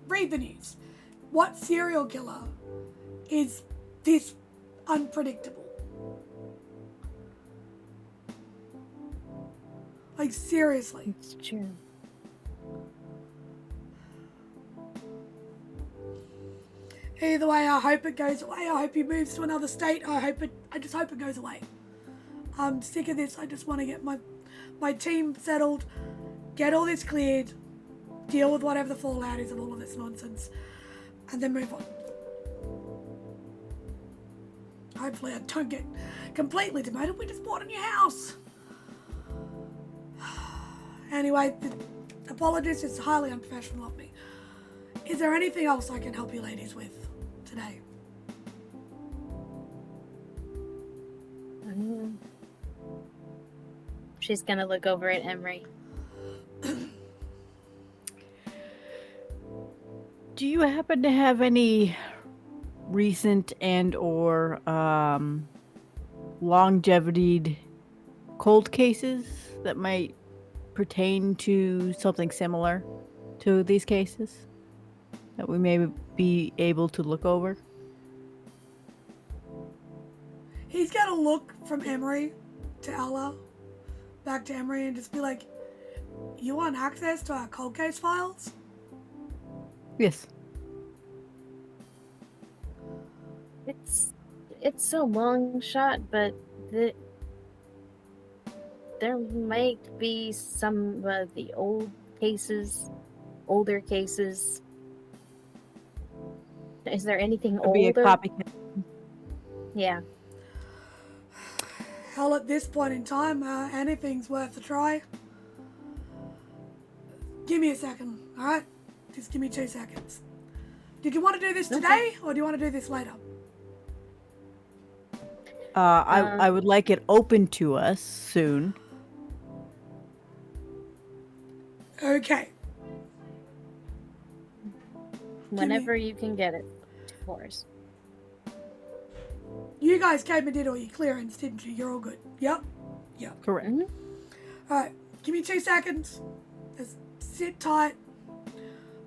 read the news. What serial killer is this unpredictable? Like, seriously. It's true. Either way, I hope it goes away. I hope he moves to another state. I just hope it goes away. I'm sick of this. I just want to get my team settled, get all this cleared, deal with whatever the fallout is of all of this nonsense, and then move on. Hopefully I don't get completely demoted. We just bought a new house. Anyway, apologies, it's highly unprofessional of me. Is there anything else I can help you ladies with today? She's gonna look over at Emery. Do you happen to have any recent and or longevity cold cases that might pertain to something similar to these cases that we may be able to look over? He's gonna look from Emery to Ella, back to Emery, and just be like, you want access to our cold case files? Yes. It's a long shot, but there might be some of the older cases. Is there anything Could older? be a copycat. Yeah. Hell, at this point in time, anything's worth a try. Give me a second, alright? Just give me 2 seconds. Did you want to do this today, or do you want to do this later? I would like it open to us soon. Okay. Whenever you can get it for us. You guys came and did all your clearance, didn't you? You're all good. Yep. Yep. Correct. Mm-hmm. Alright, give me 2 seconds. Just sit tight.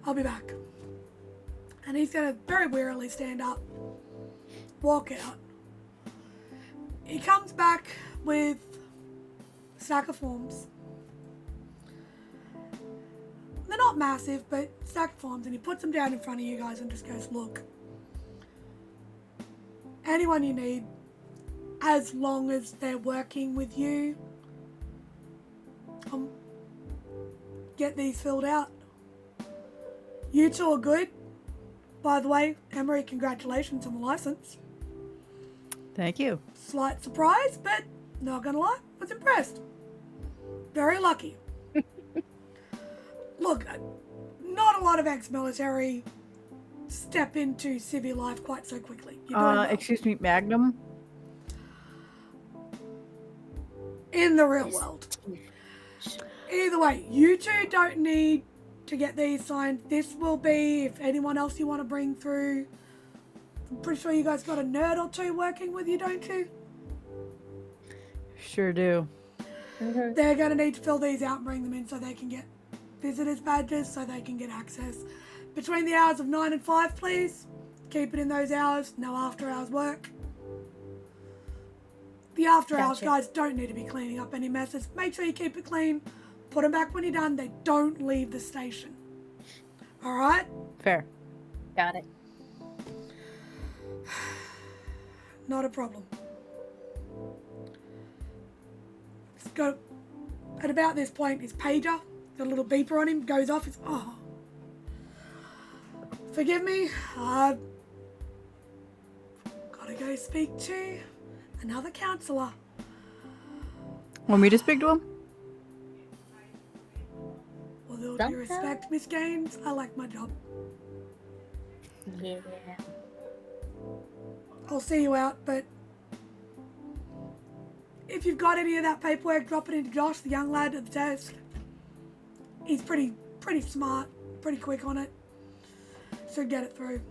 I'll be back. And he's going to very wearily stand up, walk out. He comes back with a stack of forms. They're not massive, but stack of forms, and he puts them down in front of you guys and just goes, look, anyone you need, as long as they're working with you, get these filled out. You two are good. By the way, Emery, congratulations on the license. Thank you. Slight surprise, but not gonna lie, was impressed. Very lucky. Look, not a lot of ex-military step into civil life quite so quickly. You're doing well. Excuse me, Magnum? In the real world. Either way, you two don't need to get these signed. This will be, if anyone else you want to bring through. I'm pretty sure you guys got a nerd or two working with you, don't you? Sure do. Mm-hmm. They're going to need to fill these out and bring them in so they can get visitors badges so they can get access between the hours of 9 and 5, please. Keep it in those hours. No after hours work. The after hours Gotcha. guys don't need to be cleaning up any messes. Make sure you keep it clean. Put them back when you're done. They don't leave the station. All right? Fair. Got it. Not a problem. Just go. At about this point, his pager, got a little beeper on him, goes off. It's, oh. Forgive me. I've got to go speak to another counsellor. Want me to speak to him? With all due Somehow. respect, Miss Gaines, I like my job. Yeah. I'll see you out, but if you've got any of that paperwork, drop it into Josh, the young lad at the desk. He's pretty smart, pretty quick on it. Should get it through.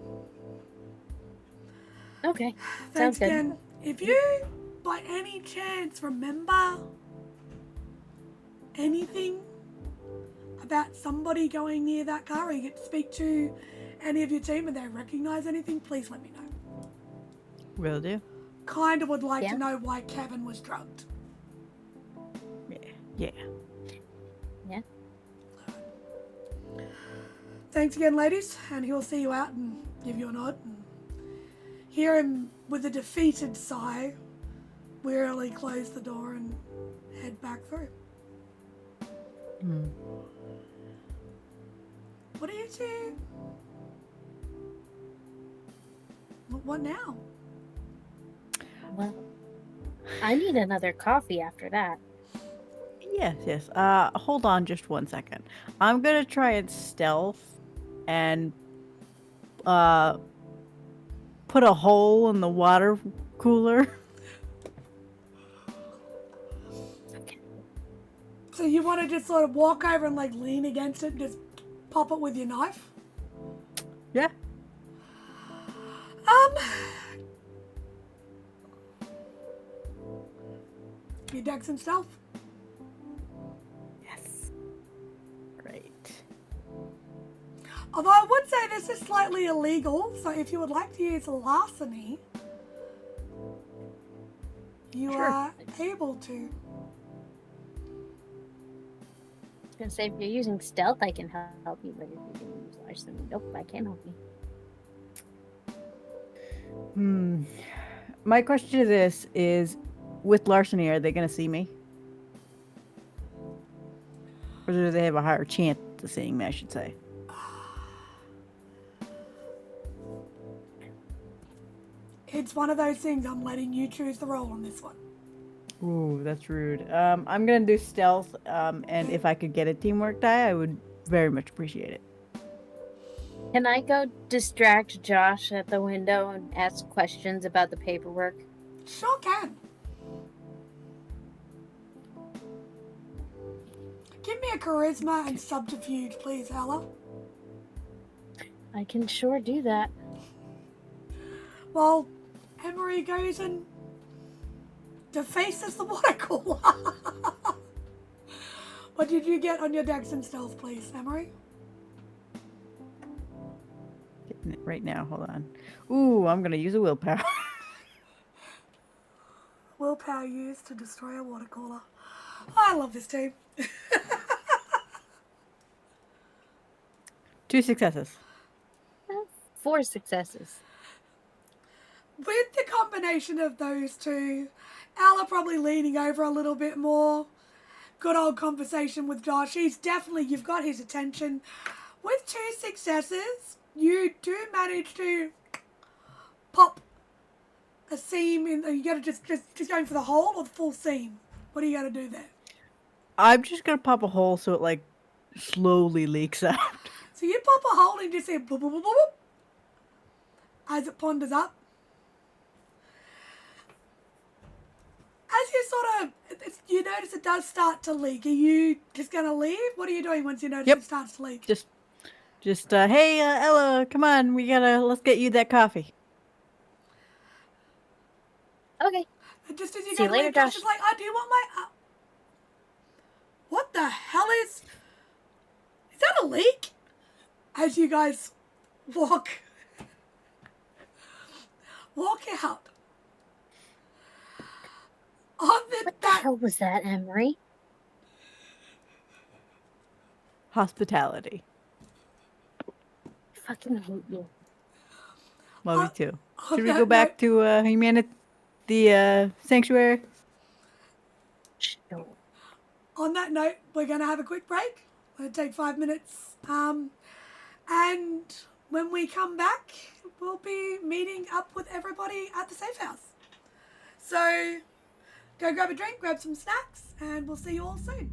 Okay. Thanks Sounds good. again. If you, by any chance, remember anything about somebody going near that car, or you get to speak to any of your team and they recognize anything, please let me know. Will do. Kind of would like Yeah. to know why Kevin was drugged. Yeah. Thanks again, ladies, and he'll see you out and give you a nod. And hear him with a defeated sigh, wearily close the door and head back through. Hmm. What are you two? What now? Well, I need another coffee after that. Yes. Hold on just 1 second. I'm gonna try and stealth and put a hole in the water cooler. So you want to just sort of walk over and like lean against it and just pop it with your knife? Yeah. Your dex and stealth. Yes. Right. Although I would say this is slightly illegal, so if you would like to use larceny, you Sure. are able to. I was gonna say, if you're using stealth, I can help you, but if you're gonna use larceny, nope, I can't help you. My question to this is, with larceny, are they gonna see me? Or do they have a higher chance of seeing me, I should say? It's one of those things. I'm letting you choose the role on this one. Ooh, that's rude. I'm gonna do stealth, and if I could get a teamwork die, I would very much appreciate it. Can I go distract Josh at the window and ask questions about the paperwork? Sure can. Give me a charisma and subterfuge, please, Ella. I can sure do that. While Emery goes and defaces the water cooler. What did you get on your dex and stealth, please, Emery? Getting it right now. Hold on. Ooh, I'm gonna use a willpower. Willpower used to destroy a water cooler. I love this team. 2 successes. 4 successes. With the combination of those two, Ella probably leaning over a little bit more. Good old conversation with Josh. You've got his attention. With 2 successes, you do manage to pop a seam in. You gotta just going for the hole or the full seam. What are you gonna do there? I'm just gonna pop a hole so it like slowly leaks out. So you pop a hole and just say boop, boop, boop, boop, boop, as it ponders up. As you you notice it does start to leak. Are you just going to leave? What are you doing once you notice it starts to leak? Just hey Ella, come on, let's get you that coffee. Okay. And just as you See go you to later, leave, Josh Josh. is like, I do want my... What the hell is... that a leak? As you guys walk out. On the What the hell was that, Emery? Hospitality. I fucking hate you. Love you too. on Should we that go back to the sanctuary? Sure. On that note, we're going to have a quick break. We're going to take 5 minutes. And when we come back, we'll be meeting up with everybody at the safe house. So go grab a drink, grab some snacks, and we'll see you all soon.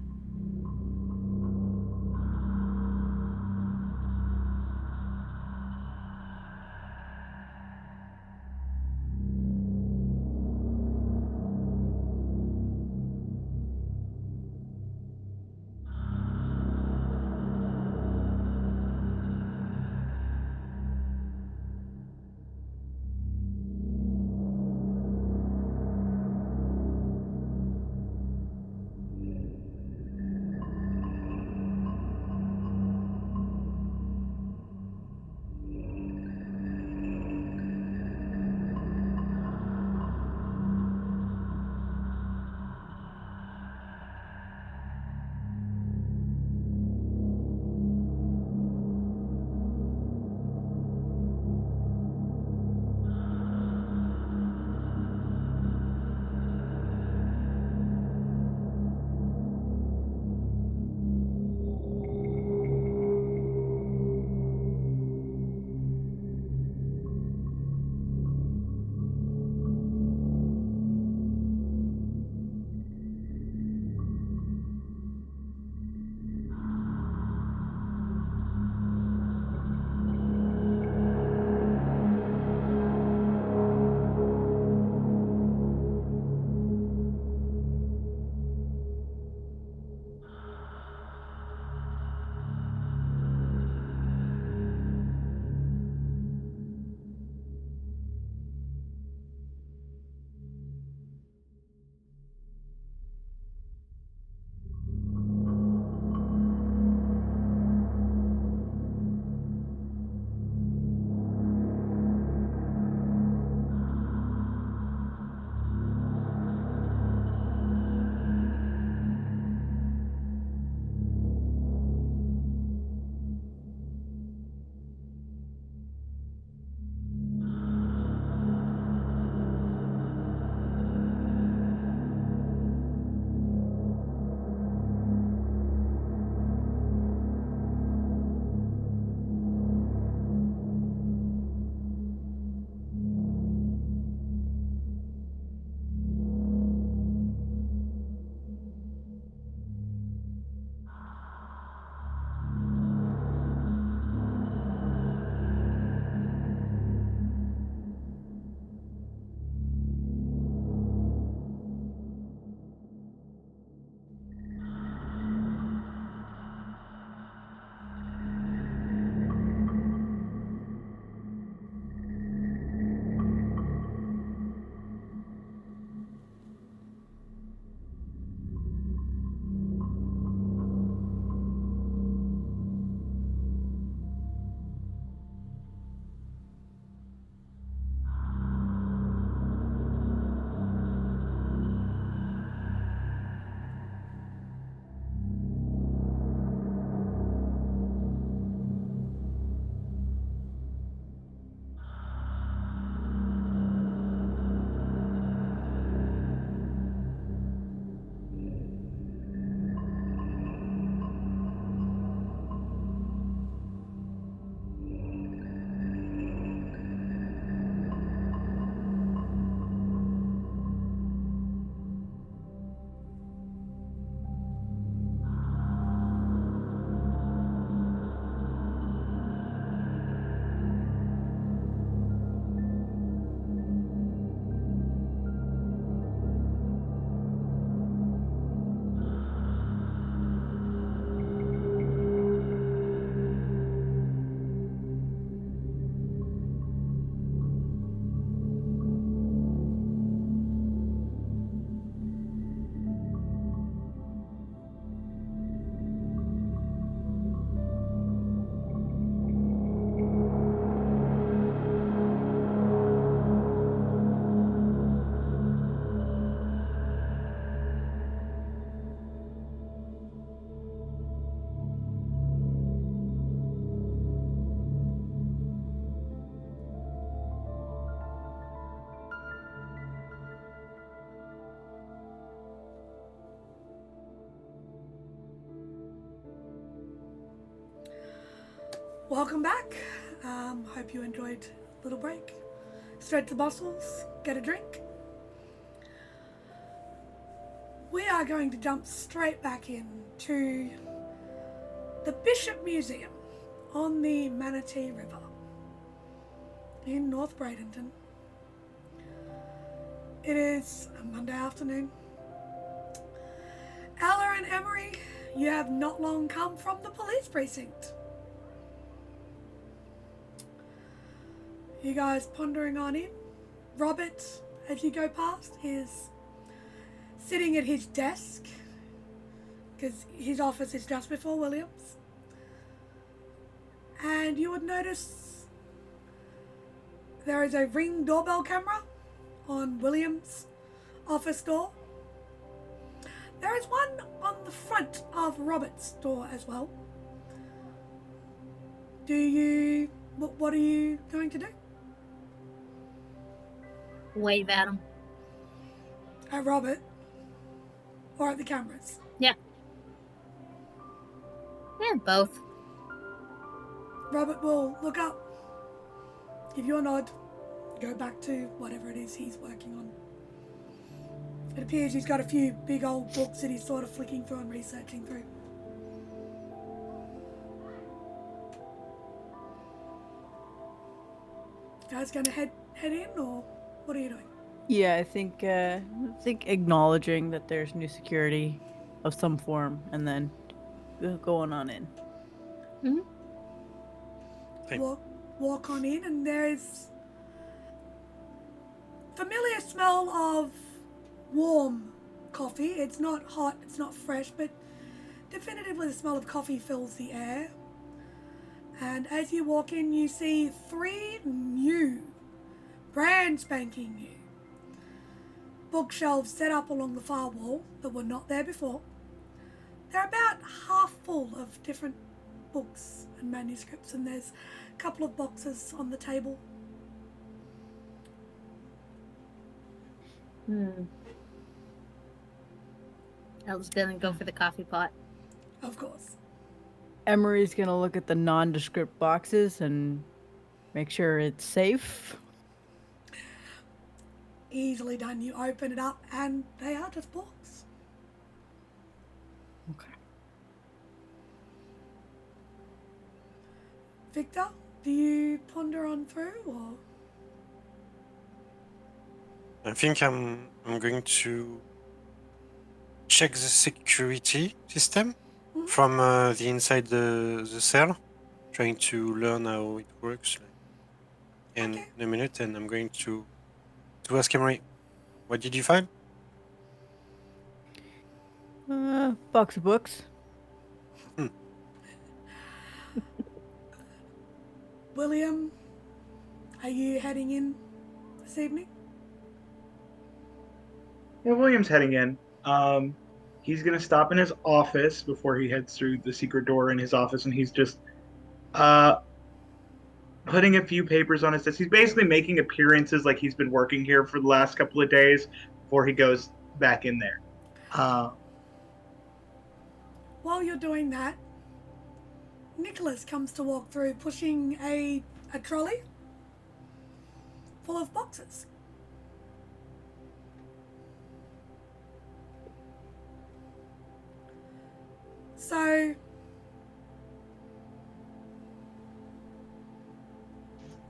Welcome back. Hope you enjoyed a little break. Straight to Bustles, get a drink. We are going to jump straight back into the Bishop Museum on the Manatee River in North Bradenton. It is a Monday afternoon. Ella and Emery, you have not long come from the police precinct. You guys pondering on in. Robert, as you go past, is sitting at his desk because his office is just before William's. And you would notice there is a Ring doorbell camera on William's office door. There is one on the front of Robert's door as well. What are you going to do? Wave at him. At Robert? Or at the cameras? Yeah, both. Robert will look up, give you a nod, go back to whatever it is he's working on. It appears he's got a few big old books that he's sort of flicking through and researching through. You guys gonna head in, or what are you doing? Yeah, I think acknowledging that there's new security of some form, and then going on in. Thank- Walk on in, and there's familiar smell of warm coffee. It's not hot, it's not fresh, but definitively the smell of coffee fills the air. And as you walk in, you see 3 new, brand spanking new bookshelves set up along the far wall that were not there before. They're about half full of different books and manuscripts, and there's a couple of boxes on the table. Ella's gonna go for the coffee pot. Of course. Emery's gonna look at the nondescript boxes and make sure it's safe. Easily done. You open it up and they are just books. Okay. Victor, do you ponder on through, or? I think I'm going to check the security system from the inside the cell, trying to learn how it works in Okay. a minute, and I'm going to ask Emery, what did you find? Box of books. William, are you heading in this evening? Yeah, William's heading in. He's gonna stop in his office before he heads through the secret door in his office, and he's just putting a few papers on his desk. He's basically making appearances like he's been working here for the last couple of days before he goes back in there. While you're doing that, Nicholas comes to walk through pushing a trolley full of boxes. So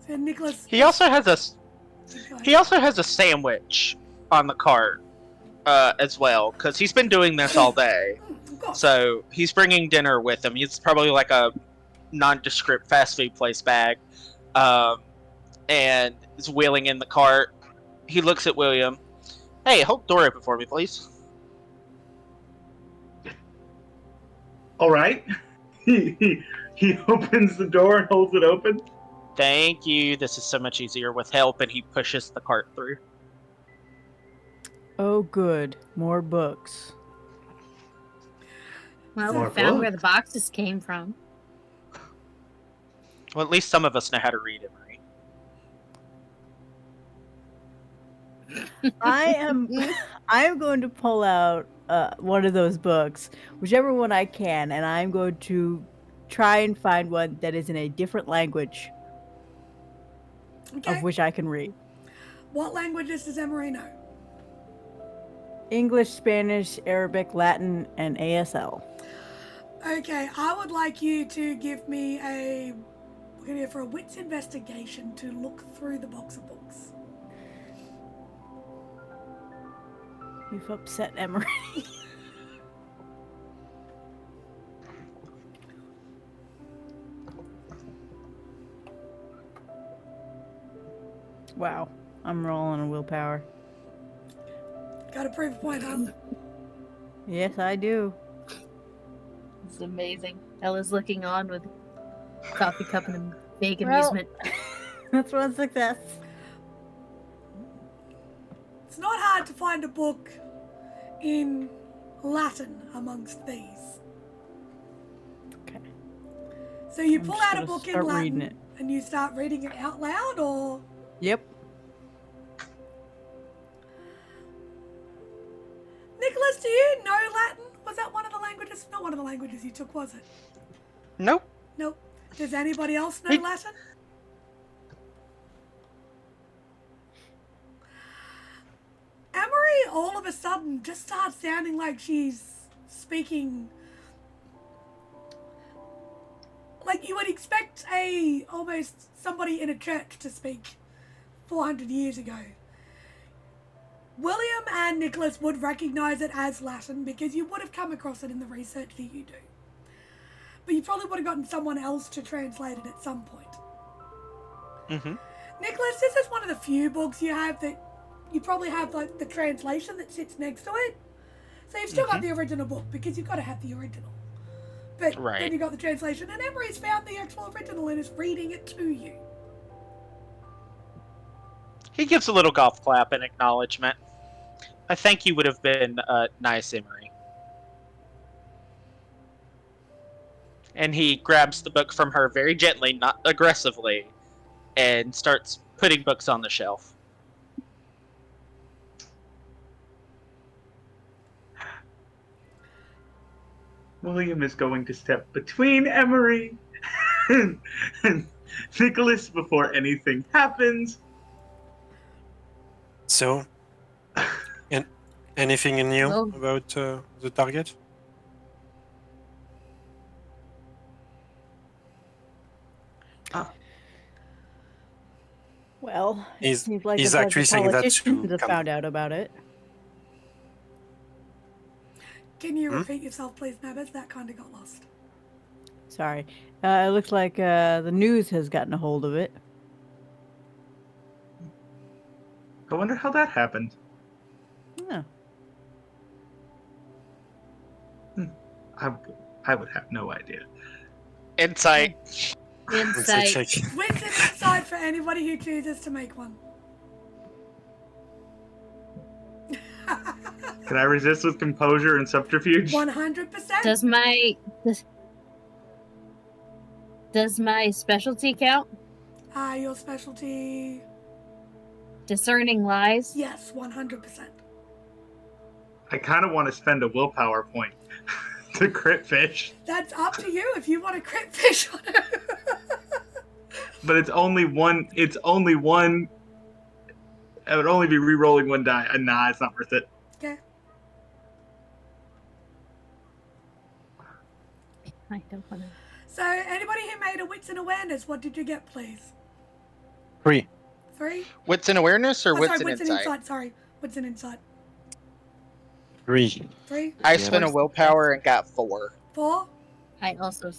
Nicholas, He also has a sandwich on the cart as well, because he's been doing this all day. Of course. So he's bringing dinner with him. It's probably like a nondescript fast food place bag, and is wheeling in the cart. He looks at William. Hey, hold the door open for me, please. All right. He opens the door and holds it open. Thank you. This is so much easier with help, and he pushes the cart through. Oh, good. More books. Well, More we found where the books. boxes came from. Well, at least some of us know how to read it, right? I am going to pull out one of those books, whichever one I can, and I'm going to try and find one that is in a different language Okay. of which I can read. What languages does Emery know? English, Spanish, Arabic, Latin, and ASL. Okay, I would like you to give me we're going to go for a wits investigation to look through the box of books. You've upset Emery. Wow, I'm rolling a willpower. Got to prove a point, huh? Yes, I do. It's amazing. Ella's looking on with a coffee cup and a vague Well- amusement. That's one success. It's not hard to find a book in Latin amongst these. Okay. So you I'm pull just out a gonna book in start reading Latin it. and you start reading it out loud, or Yep. Nicholas, do you know Latin? Was that one of the languages? Not one of the languages you took, was it? Nope. Nope. Does anybody else know Hey. Latin? Emery all of a sudden just starts sounding like she's speaking like you would expect almost somebody in a church to speak 400 years ago. William and Nicholas would recognize it as Latin because you would have come across it in the research that you do. But you probably would have gotten someone else to translate it at some point. Mm-hmm. Nicholas, this is one of the few books you have that you probably have like the translation that sits next to it. So you've still got the original book because you've got to have the original. But Right. then you got the translation, and Emery's found the actual original and is reading it to you. He gives a little golf clap in acknowledgement. I think you would have been nice, Emery. And he grabs the book from her very gently, not aggressively, and starts putting books on the shelf. William is going to step between Emery and Nicholas before anything happens. So, anything new Well- about the target? Well, it He's- seems like he's a bunch actually of saying that politicians to have come- found out about it. Can you repeat yourself, please, Nabbers? That kind of got lost. Sorry. It looks like the news has gotten a hold of it. I wonder how that happened. Yeah. I would have no idea. Insight. Let's say Insight. check. Wins an insight for anybody who chooses to make one. Can I resist with composure and subterfuge? 100%. Does my specialty count? Your specialty? Discerning lies? Yes, 100%. I kind of want to spend a willpower point to crit fish, That's up to you if you want to crit fish on it. but it's only one. It's only one. I would only be re-rolling one die. Nah, it's not worth it. Okay. I don't want to. So, anybody who made a wits and awareness, what did you get, please? 3. 3? Wits and awareness or Oh, wits sorry, and wits and insight? insight. Sorry, wits and insight. 3. 3? I Yeah. spent a willpower and got 4. 4? I also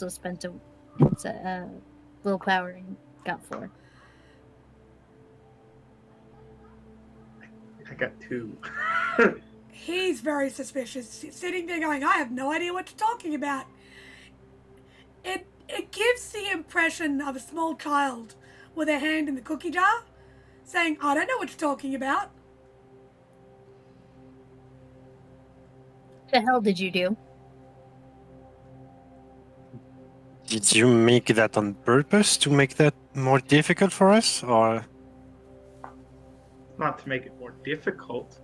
spent a willpower and got 4. I got 2. He's very suspicious, sitting there going, I have no idea what you're talking about. It gives the impression of a small child with their hand in the cookie jar, saying, I don't know what you're talking about. What the hell did you do? Did you make that on purpose to make that more difficult for us, or Not to make it more difficult.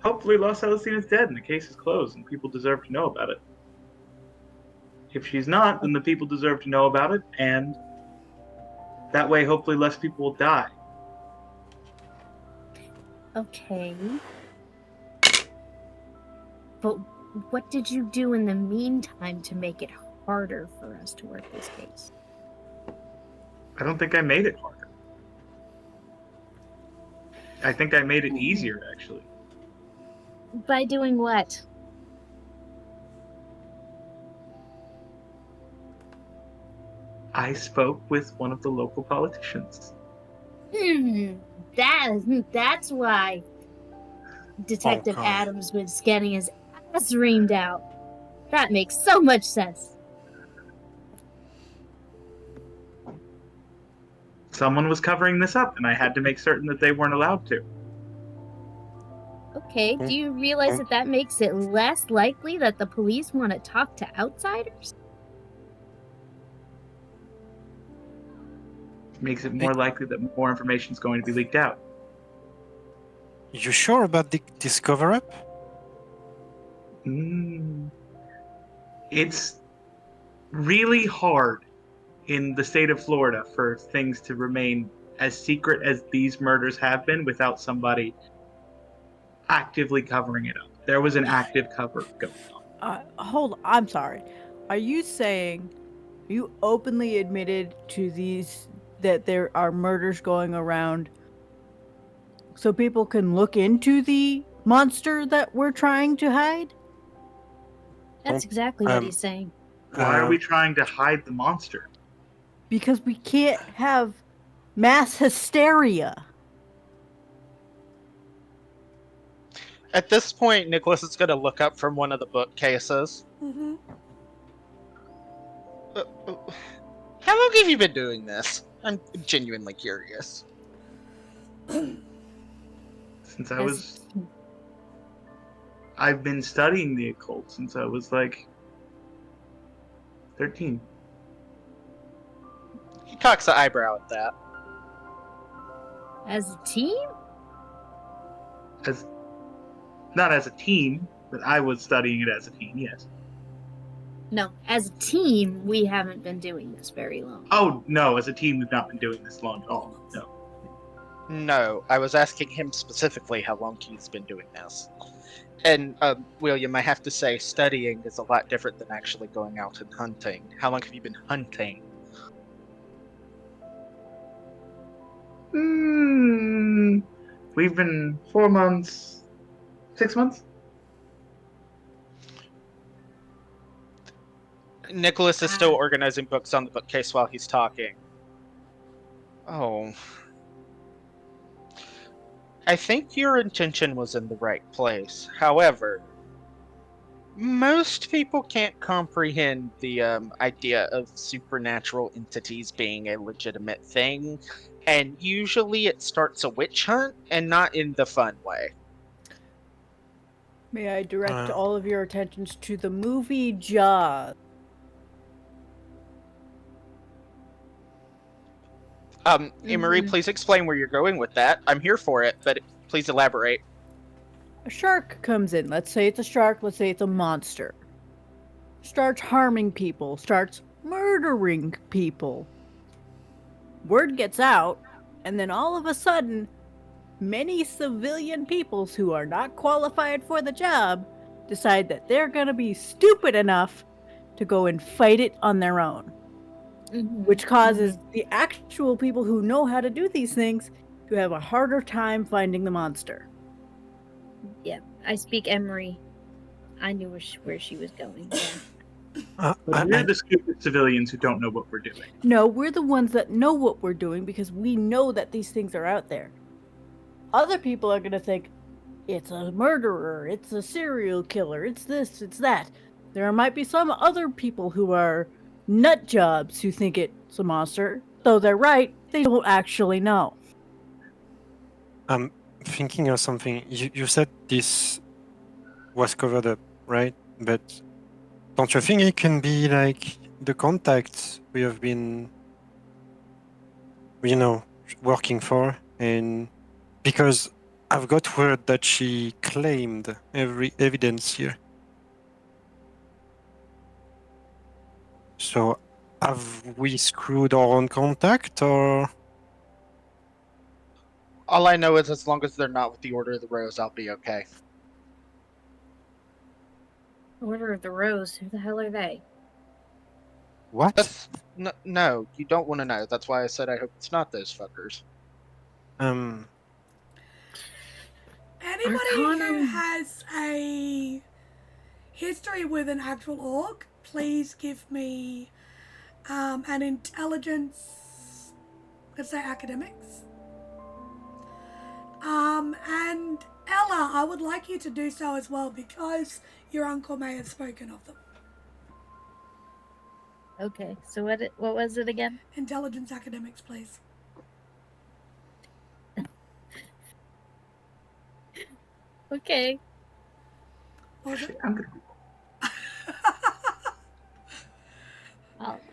Hopefully, Los Celestine is dead and the case is closed, and people deserve to know about it. If she's not, then the people deserve to know about it, and that way, hopefully, less people will die. Okay. But what did you do in the meantime to make it harder for us to work this case? I don't think I made it harder. I think I made it easier, actually. By doing what? I spoke with one of the local politicians. That's why Detective Okay. Adams was getting his ass reamed out. That makes so much sense. Someone was covering this up, and I had to make certain that they weren't allowed to. Okay, do you realize that makes it less likely that the police want to talk to outsiders? Makes it more likely that more information is going to be leaked out. You sure about this cover-up? It's really hard in the state of Florida for things to remain as secret as these murders have been without somebody actively covering it up. There was an active cover going on. Hold on, I'm sorry. Are you saying you openly admitted to these that there are murders going around so people can look into the monster that we're trying to hide? That's exactly what he's saying. Why are we trying to hide the monster? Because we can't have mass hysteria. At this point, Nicholas is going to look up from one of the bookcases. Mm-hmm. How long have you been doing this? I'm genuinely curious. Since I've been studying the occult since I was like 13. He cocks an eyebrow at that. As a team? Not as a team, but I was studying it as a team, yes. No, as a team, we haven't been doing this very long. Oh, no, as a team, we've not been doing this long at all. No. No, I was asking him specifically how long he's been doing this. And, William, I have to say, studying is a lot different than actually going out and hunting. How long have you been hunting? We've been 4 months, 6 months? Nicholas is still organizing books on the bookcase while he's talking. Oh. I think your intention was in the right place. However, most people can't comprehend the idea of supernatural entities being a legitimate thing, and usually it starts a witch hunt, and not in the fun way. May I direct all of your attentions to the movie Jaws? Emery, please explain where you're going with that. I'm here for it, but please elaborate. A shark comes in. Let's say it's a shark. Let's say it's a monster. Starts harming people. Starts murdering people. Word gets out, and then all of a sudden, many civilian peoples who are not qualified for the job decide that they're going to be stupid enough to go and fight it on their own. Which causes the actual people who know how to do these things to have a harder time finding the monster. Yeah, I speak Emery. I knew where she was going. But we're the stupid civilians who don't know what we're doing. No, we're the ones that know what we're doing because we know that these things are out there. Other people are going to think, it's a murderer, it's a serial killer, it's this, it's that. There might be some other people who are nut jobs who think it's a monster, though they're right, they don't actually know. I'm thinking of something. You said this was covered up, right? But don't you think it can be like the contacts we have been, working for? And because I've got word that she claimed every evidence here. So, have we screwed our own contact, or? All I know is as long as they're not with the Order of the Rose, I'll be okay. Order of the Rose. Who the hell are they? What? That's no, you don't want to know. That's why I said I hope it's not those fuckers. Anybody who Arcanum. has a history with an actual orc, please give me an intelligence, let's say academics. And Ella, I would like you to do so as well because your uncle may have spoken of them. Okay, so what was it again? Intelligence academics, please. Okay. What was it? Actually, I'm gonna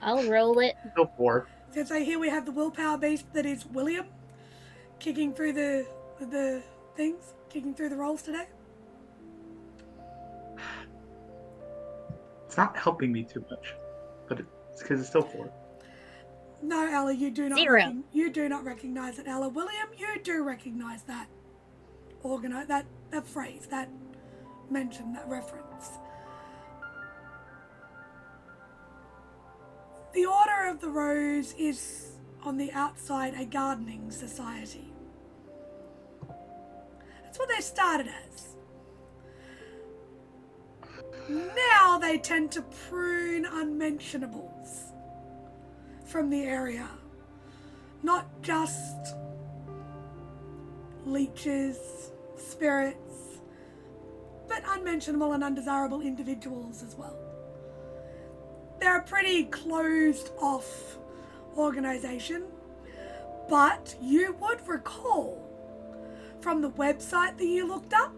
I'll roll it. go for. So here we have the willpower beast that is William, kicking through the things, kicking through the rolls today. It's not helping me too much, but it's because it's still 4. No, Ella, you do not. 0. You do not recognize it, Ella. William, you do recognize that. That phrase, that mention, that reference. The Order of the Rose is on the outside a gardening society. That's what they started as. Now they tend to prune unmentionables from the area. Not just leeches, spirits, but unmentionable and undesirable individuals as well. They're a pretty closed off organization, but you would recall from the website that you looked up,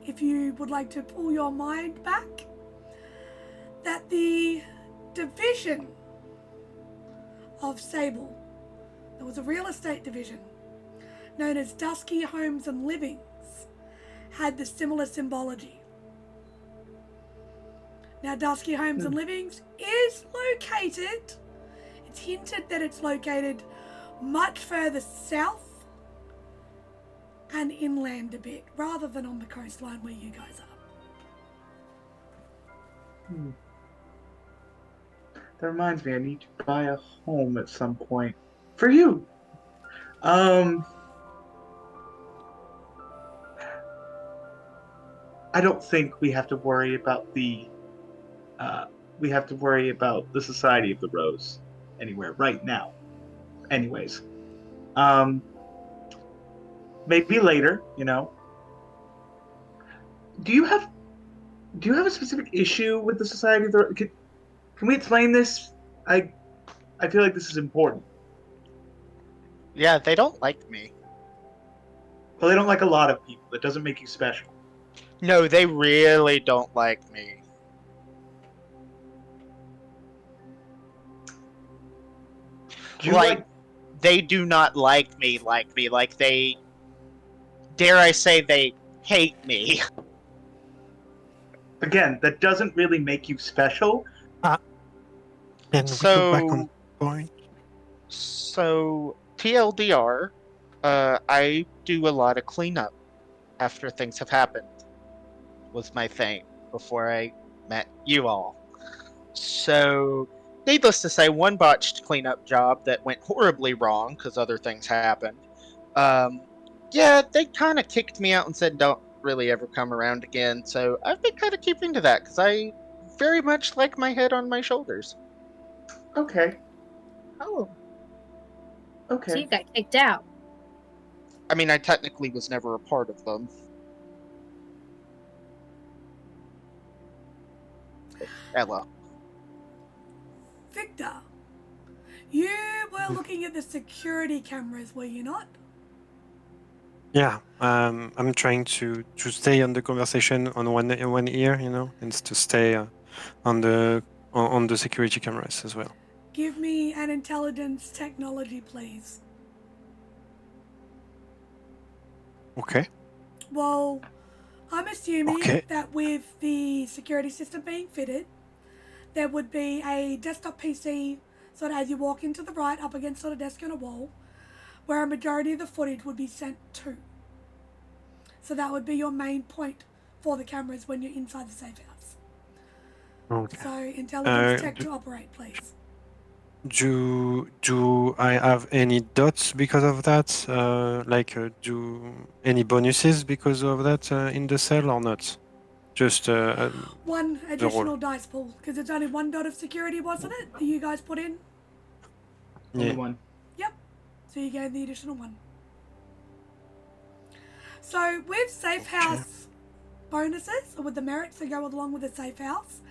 if you would like to pull your mind back, that the division of Sable, there was a real estate division known as Dusky Homes and Livings, had the similar symbology. Now, Dusky Homes and Livings is located, it's hinted that it's located much further south and inland a bit, rather than on the coastline where you guys are. That reminds me, I need to buy a home at some point. For you! I don't think we have to worry about the Society of the Rose anywhere right now. Anyways. Maybe later, you know. Do you have a specific issue with the Society of the Rose? Can we explain this? I feel like this is important. Yeah, they don't like me. Well, they don't like a lot of people. That doesn't make you special. No, they really don't like me. Do you Like, they do not like me. Like, they, dare I say, they hate me. again, that doesn't really make you special. And we go back on point. So, TLDR, I do a lot of cleanup after things have happened, was my thing before I met you all. So, needless to say, one botched cleanup job that went horribly wrong because other things happened. Yeah, they kind of kicked me out and said don't really ever come around again. So I've been kind of keeping to that because I very much like my head on my shoulders. Okay. Oh, so Okay. you got kicked out. I mean, I technically was never a part of them. Ella. Victor, you were looking at the security cameras, were you not? Yeah, I'm trying to stay on the conversation on one ear, you know, and to stay on the security cameras as well. Give me an intelligence technology, please. Okay. Well, I'm assuming Okay. that with the security system being fitted, there would be a desktop PC sort of as you walk into the right up against sort of desk and a wall where a majority of the footage would be sent to. So that would be your main point for the cameras when you're inside the safe house. Okay. So intelligence check to operate, please. Do I have any dots because of that? Do any bonuses because of that in the cell or not? Just One the additional roll. dice pool, because it's only one dot of security, wasn't it, that you guys put in? Only Yeah. one. Yep. So you gave the additional one. So with safe house bonuses, or with the merits that go along with the safe house,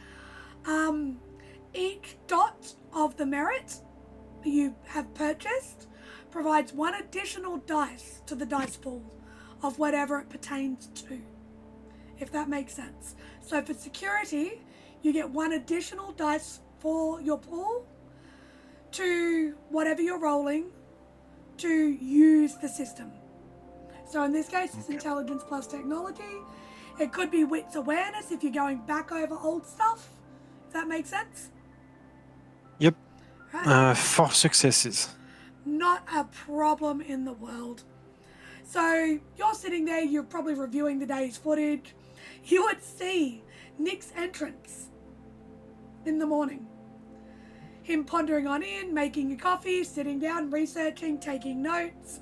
each dot of the merit you have purchased provides one additional dice to the dice pool of whatever it pertains to, if that makes sense. So for security, you get one additional dice for your pool to whatever you're rolling to use the system. So in this case, it's intelligence plus technology. It could be wits awareness if you're going back over old stuff, if that makes sense. Yep. Right. 4 successes. Not a problem in the world. So you're sitting there, you're probably reviewing the day's footage. You would see Nick's entrance in the morning. Him pondering on in, making a coffee, sitting down, researching, taking notes.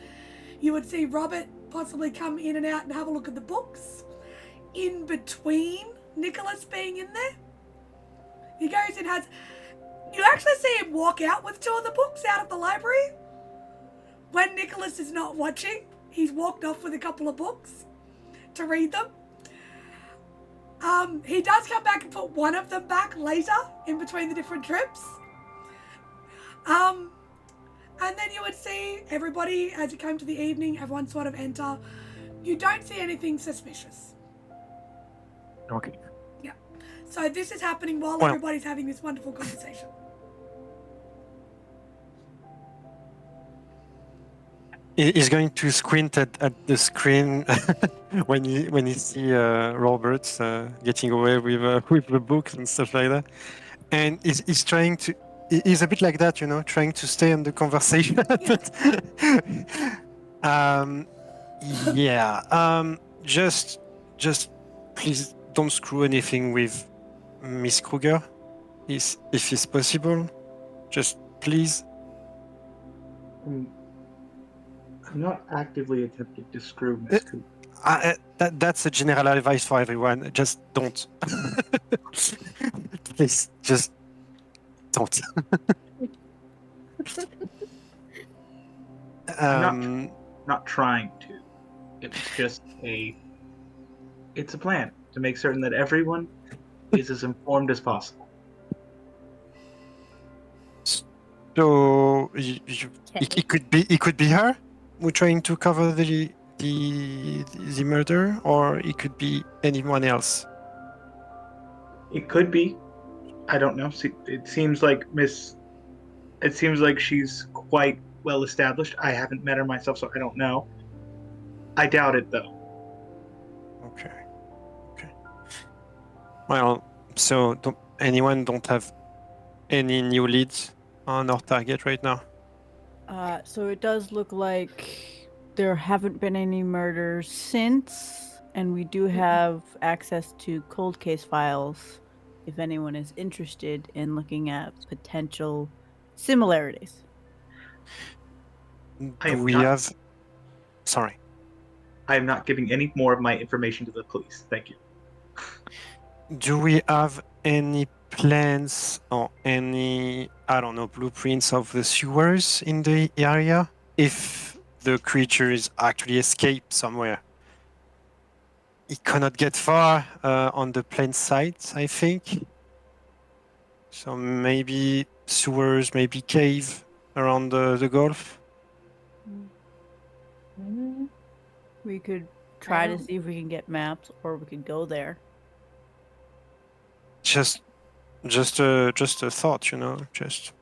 You would see Robert possibly come in and out and have a look at the books. In between Nicholas being in there, he goes and has... You actually see him walk out with 2 of the books out of the library. When Nicholas is not watching, he's walked off with a couple of books to read them. He does come back and put one of them back later in between the different trips. And then you would see everybody, as it came to the evening, everyone sort of enter. You don't see anything suspicious. Okay. Yeah. So this is happening while Well- everybody's having this wonderful conversation. He's going to squint at the screen when he see Roberts getting away with the books and stuff like that, and he's trying to. He's a bit like that, you know, trying to stay in the conversation. But, just please don't screw anything with Miss Kruger, if it's possible. Just please. I'm not actively attempting to screw Miss Cooper. That's a general advice for everyone. Just don't. Please, just don't. I'm not trying to. It's a plan to make certain that everyone is as informed as possible. So Okay. it could be her. We're trying to cover the murder, or it could be anyone else. It could be. I don't know. It seems like she's quite well established. I haven't met her myself, so I don't know. I doubt it, though. Okay. Well, so anyone don't have any new leads on our target right now? So it does look like there haven't been any murders since, and we do have access to cold case files if anyone is interested in looking at potential similarities. I Do am we not- have? Sorry. I am not giving any more of my information to the police. Thank you. Do we have any plans or any, I don't know, blueprints of the sewers in the area? If the creatures actually escape somewhere, it cannot get far on the plain sight, I think. So maybe sewers, maybe cave around the Gulf. We could try to don't- see if we can get maps, or we could go there. Just a thought, you know, just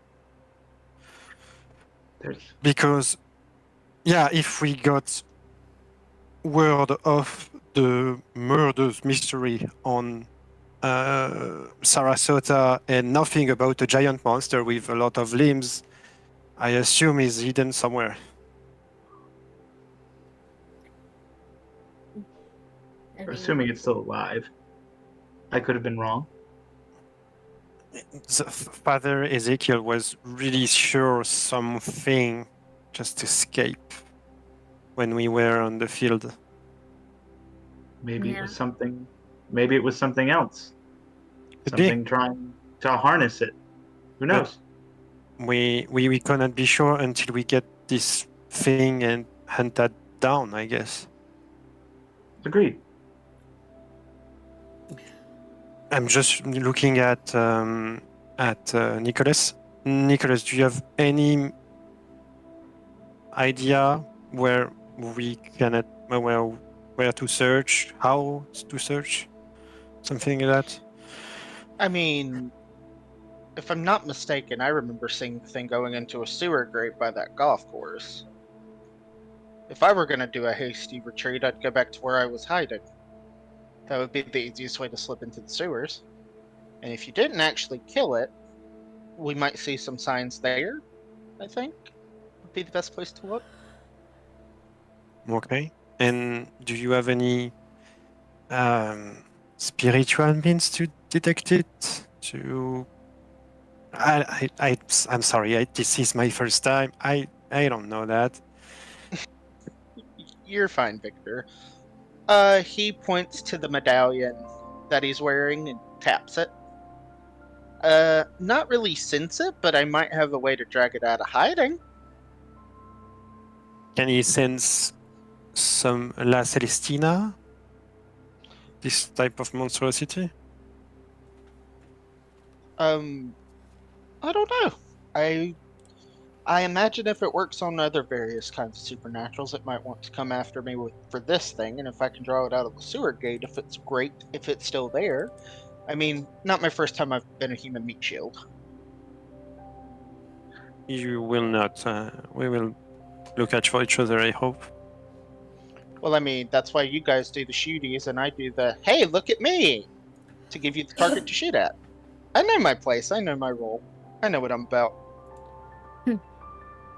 There's because, yeah, if we got word of the murder's mystery on Sarasota and nothing about a giant monster with a lot of limbs, I assume is hidden somewhere. I We're mean, assuming it's still alive. I could have been wrong. Father Ezekiel was really sure something just escaped when we were on the field. Maybe it Yeah. was something. Maybe it was something else. Could be. Something trying to harness it. Who knows? We cannot be sure until we get this thing and hunt that down, I guess. Agreed. I'm just looking at Nicholas. Nicholas, do you have any idea where we cannot where to search, how to search, something like that? I mean, if I'm not mistaken, I remember seeing the thing going into a sewer grate by that golf course. If I were going to do a hasty retreat, I'd go back to where I was hiding. That would be the easiest way to slip into the sewers. And if you didn't actually kill it, we might see some signs there, I think. Would be the best place to look. Okay. And do you have any spiritual means to detect it? I'm sorry. This is my first time. I don't know that. You're fine, Victor. He points to the medallion that he's wearing and taps it. Not really sense it, but I might have a way to drag it out of hiding. Can you sense some La Celestina? This type of monstrosity? I don't know. I imagine if it works on other various kinds of supernaturals, it might want to come after me for this thing, and if I can draw it out of the sewer gate, if it's great, if it's still there. I mean, not my first time I've been a human meat shield. You will not. We will look out for each other, I hope. Well, I mean, that's why you guys do the shooties, and I do the, hey, look at me, to give you the target to shoot at. I know my place, I know my role. I know what I'm about.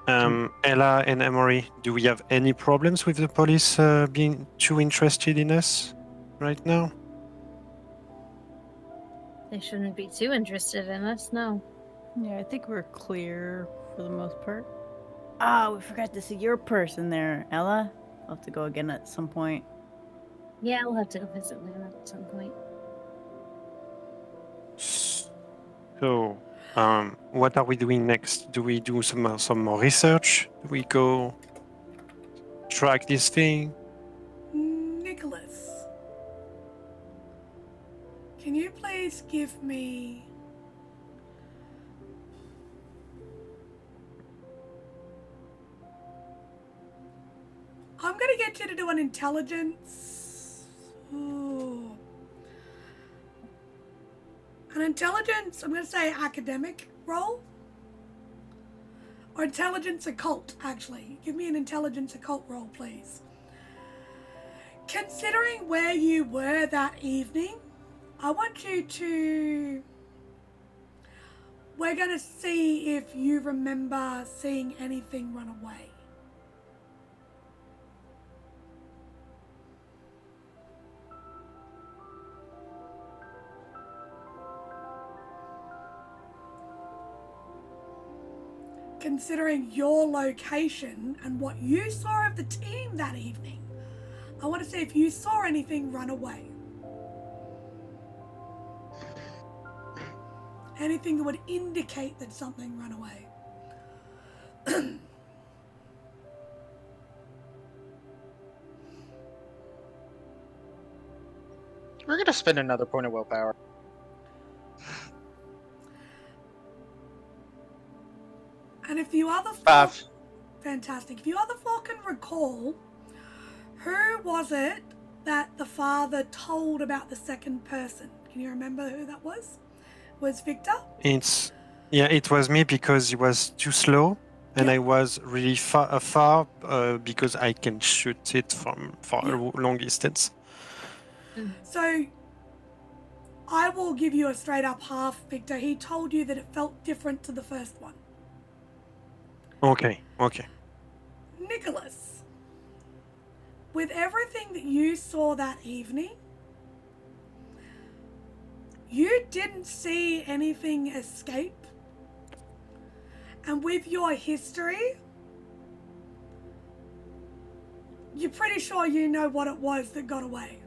Ella and Emory, do we have any problems with the police being too interested in us right now? they shouldn't be too interested in us, no. Yeah, I think we're clear for the most part. Ah, we forgot to see your person there, Ella. I'll have to go again at some point. Yeah, we'll have to go visit Luna at some point. So, what are we doing next? Do we do some more research? Do we go track this thing? Nicholas, can you please give me I'm gonna get you to do an intelligence. Ooh. An intelligence, I'm gonna say academic roll. Or intelligence occult, actually. Give me an intelligence occult roll, please. Considering where you were that evening, I want you to... We're gonna see if you remember seeing anything run away. Considering your location and what you saw of the team that evening, I want to see if you saw anything run away. Anything that would indicate that something ran away. We're gonna spend another point of willpower. And if you other four, 5. fantastic. If you other four can recall, who was it that the father told about the second person? Can you remember who that was? Was Victor? It was me because he was too slow, and Yeah. I was really far because I can shoot it from a long distance. So I will give you a straight up half, Victor. He told you that it felt different to the first one. Okay. Nicholas, with everything that you saw that evening, you didn't see anything escape. And with your history, you're pretty sure you know what it was that got away.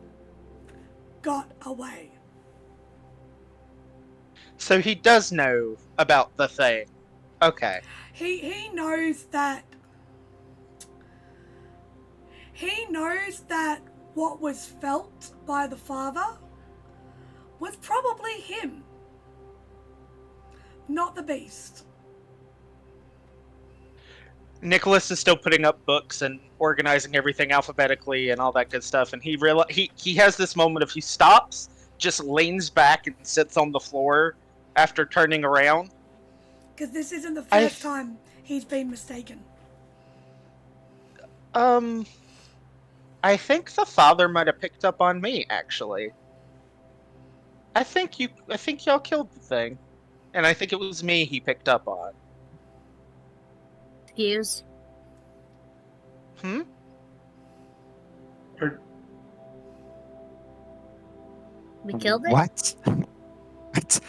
So he does know about the thing. Okay. He knows that what was felt by the father was probably him, not the beast. Nicholas is still putting up books and organizing everything alphabetically and all that good stuff, and he has this moment of he stops, just leans back and sits on the floor after turning around. Because this isn't the first time he's been mistaken. I think the father might have picked up on me, actually. I think y'all killed the thing. And I think it was me he picked up on. Excuse. Hmm? We killed it? What? What?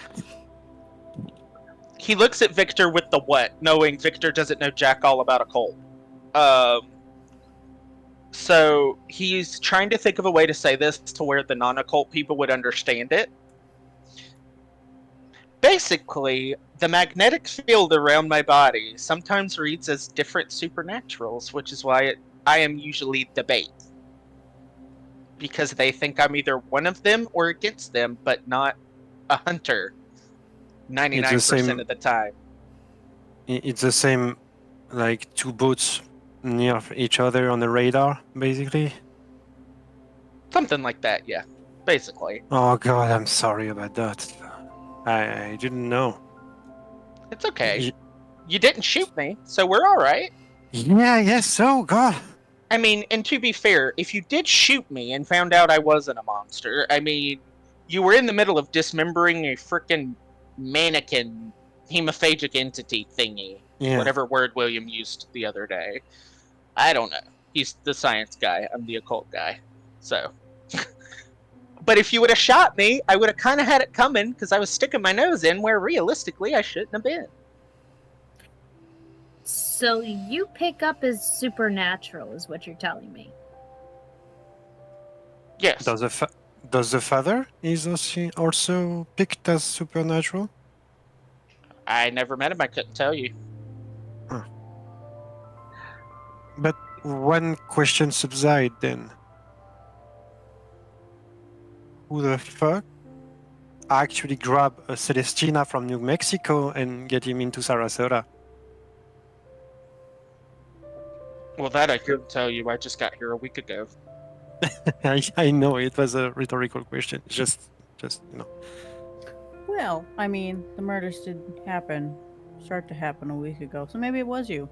He looks at Victor with the what, knowing Victor doesn't know jack all about a cult. So he's trying to think of a way to say this to where the non-occult people would understand it. Basically, the magnetic field around my body sometimes reads as different supernaturals, which is why I am usually the bait. Because they think I'm either one of them or against them, but not a hunter 99% of the time. It's the same, like two boats near each other on the radar, basically. Something like that, yeah. Basically. Oh god, I'm sorry about that. I didn't know. It's okay. You didn't shoot me, so we're alright. Yeah, I guess so, god. I mean, and to be fair, if you did shoot me and found out I wasn't a monster, I mean, you were in the middle of dismembering a frickin' mannequin hemophagic entity thingy. Yeah. Whatever word William used the other day. I don't know. He's the science guy. I'm the occult guy. So. But if you would have shot me, I would have kind of had it coming because I was sticking my nose in where realistically I shouldn't have been. So you pick up as supernatural, is what you're telling me. Yes. Does the father is also picked as supernatural? I never met him. I couldn't tell you. Huh. But one question subside then. Who the fuck actually grab a Celestina from New Mexico and get him into Sarasota? Well, that I couldn't tell you. I just got here a week ago. I know it was a rhetorical question. Just you know. Well, I mean, the murders did start to happen a week ago, so maybe it was you.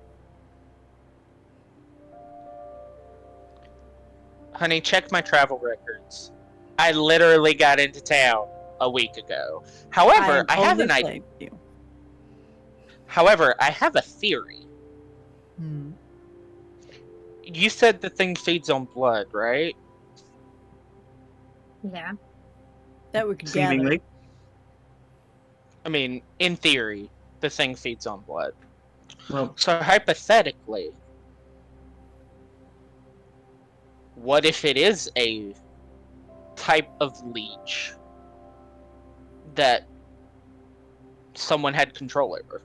Honey, check my travel records. I literally got into town a week ago. However, I have an idea. However, I have a theory. You said the thing feeds on blood, right? Yeah. That we could Seemingly. gather. I mean, in theory, the thing feeds on blood. Well, So hypothetically, what if it is a type of leech that someone had control over?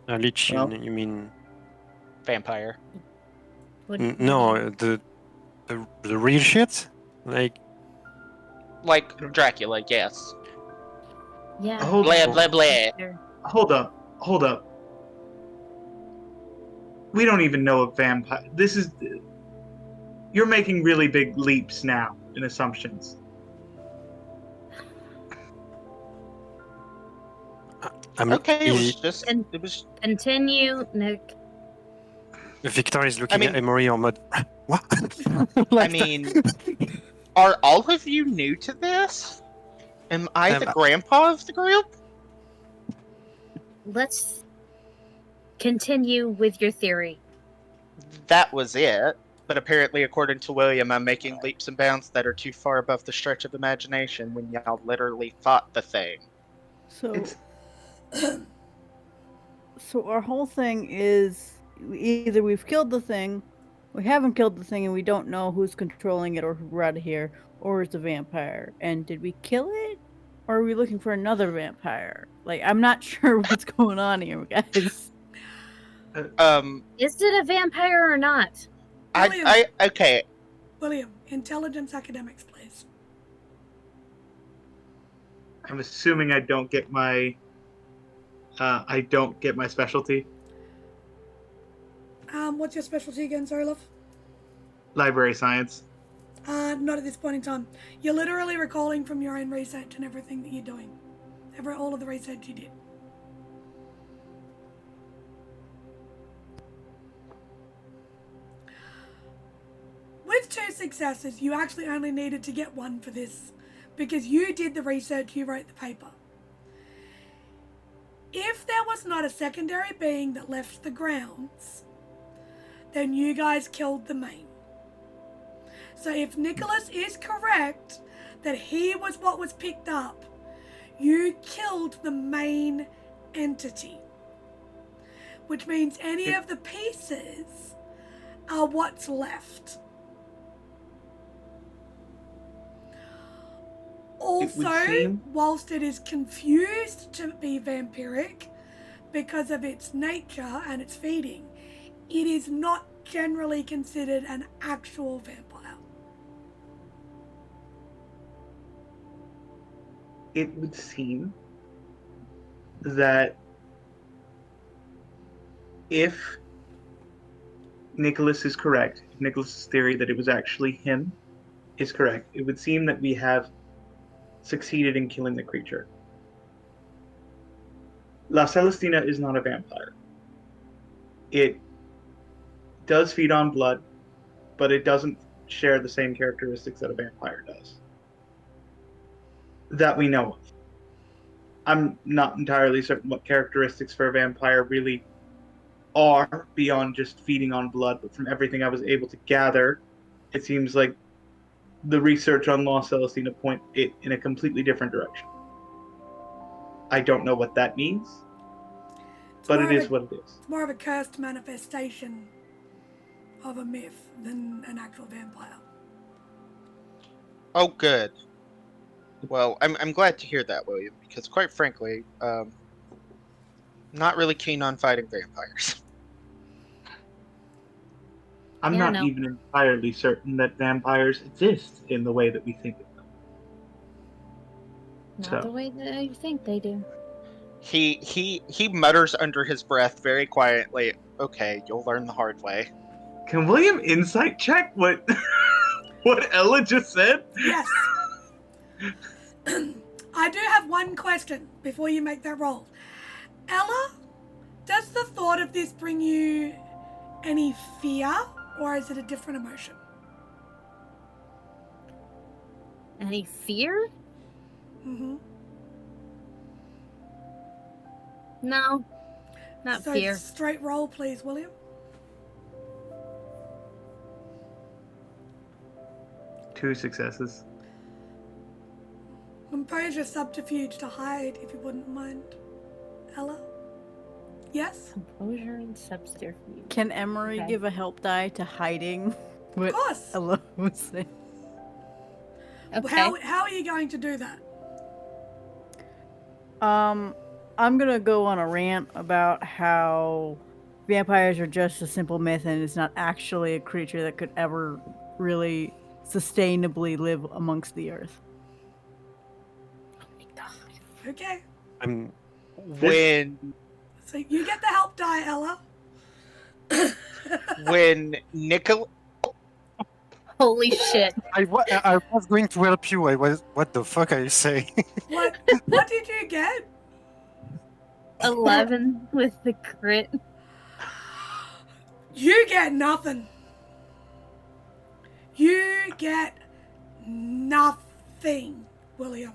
A leech, Well- you mean? Vampire. What do you No, mean? the real shit? Like, Like Dracula, yes. Yeah. Hold Blah, on. blah, blah. Sure. Hold up. We don't even know a vampire. You're making really big leaps now in assumptions. I'm Okay, it was just... And- It was... Continue, Nick. Victor is looking I mean- at Emory on mode. What? I Like mean... Are all of you new to this? Am I the grandpa of the group? Let's continue with your theory. That was it. But apparently, according to William, I'm making leaps and bounds that are too far above the stretch of imagination when y'all literally fought the thing. So, It's so our whole thing is either we've killed the thing, we haven't killed the thing, and we don't know who's controlling it or who brought it here, or it's a vampire. And did we kill it, or are we looking for another vampire? Like, I'm not sure what's going on here, guys. Is it a vampire or not? Okay. William, intelligence academics, please. I'm assuming I don't get my specialty. What's your specialty again, sorry, love? Library science. Not at this point in time. You're literally recalling from your own research and everything that you're doing. All of the research you did. With 2 successes, you actually only needed to get 1 for this, because you did the research, you wrote the paper. If there was not a secondary being that left the grounds, then you guys killed the main. So if Nicholas is correct that he was what was picked up, you killed the main entity. Which means any of the pieces are what's left. Also, whilst it is confused to be vampiric because of its nature and its feeding, it is not generally considered an actual vampire. It would seem that if Nicholas is correct, if Nicholas's theory that it was actually him is correct, it would seem that we have succeeded in killing the creature. La Celestina is not a vampire. It does feed on blood, but it doesn't share the same characteristics that a vampire does. That we know of. I'm not entirely certain what characteristics for a vampire really are beyond just feeding on blood, but from everything I was able to gather, it seems like the research on La Celestina point it in a completely different direction. I don't know what that means, but it is what it is. It's more of a cursed manifestation of a myth than an actual vampire. Oh, good. Well, I'm glad to hear that, William, because quite frankly, not really keen on fighting vampires. I'm not even entirely certain that vampires exist in the way that we think of them. Not the way that you think they do. He mutters under his breath very quietly, "Okay, you'll learn the hard way." Can William insight check what what Ella just said? Yes. I do have one question before you make that roll. Ella, does the thought of this bring you any fear, or is it a different emotion? Any fear? Mm-hmm. No, not fear. Straight roll, please, William. Two successes. Compose your subterfuge to hide, if you wouldn't mind, Ella. Yes? Composure and subterfuge. Can Emery give a help die to hiding what Of course. Ella was saying? Okay. How are you going to do that? I'm gonna go on a rant about how vampires are just a simple myth and it's not actually a creature that could ever really sustainably live amongst the earth. Okay. When So you get the help die, Ella. when Nicholas... Holy shit. I was going to help you. What the fuck are you saying? What did you get? 11 with the crit. You get nothing. You get nothing, William.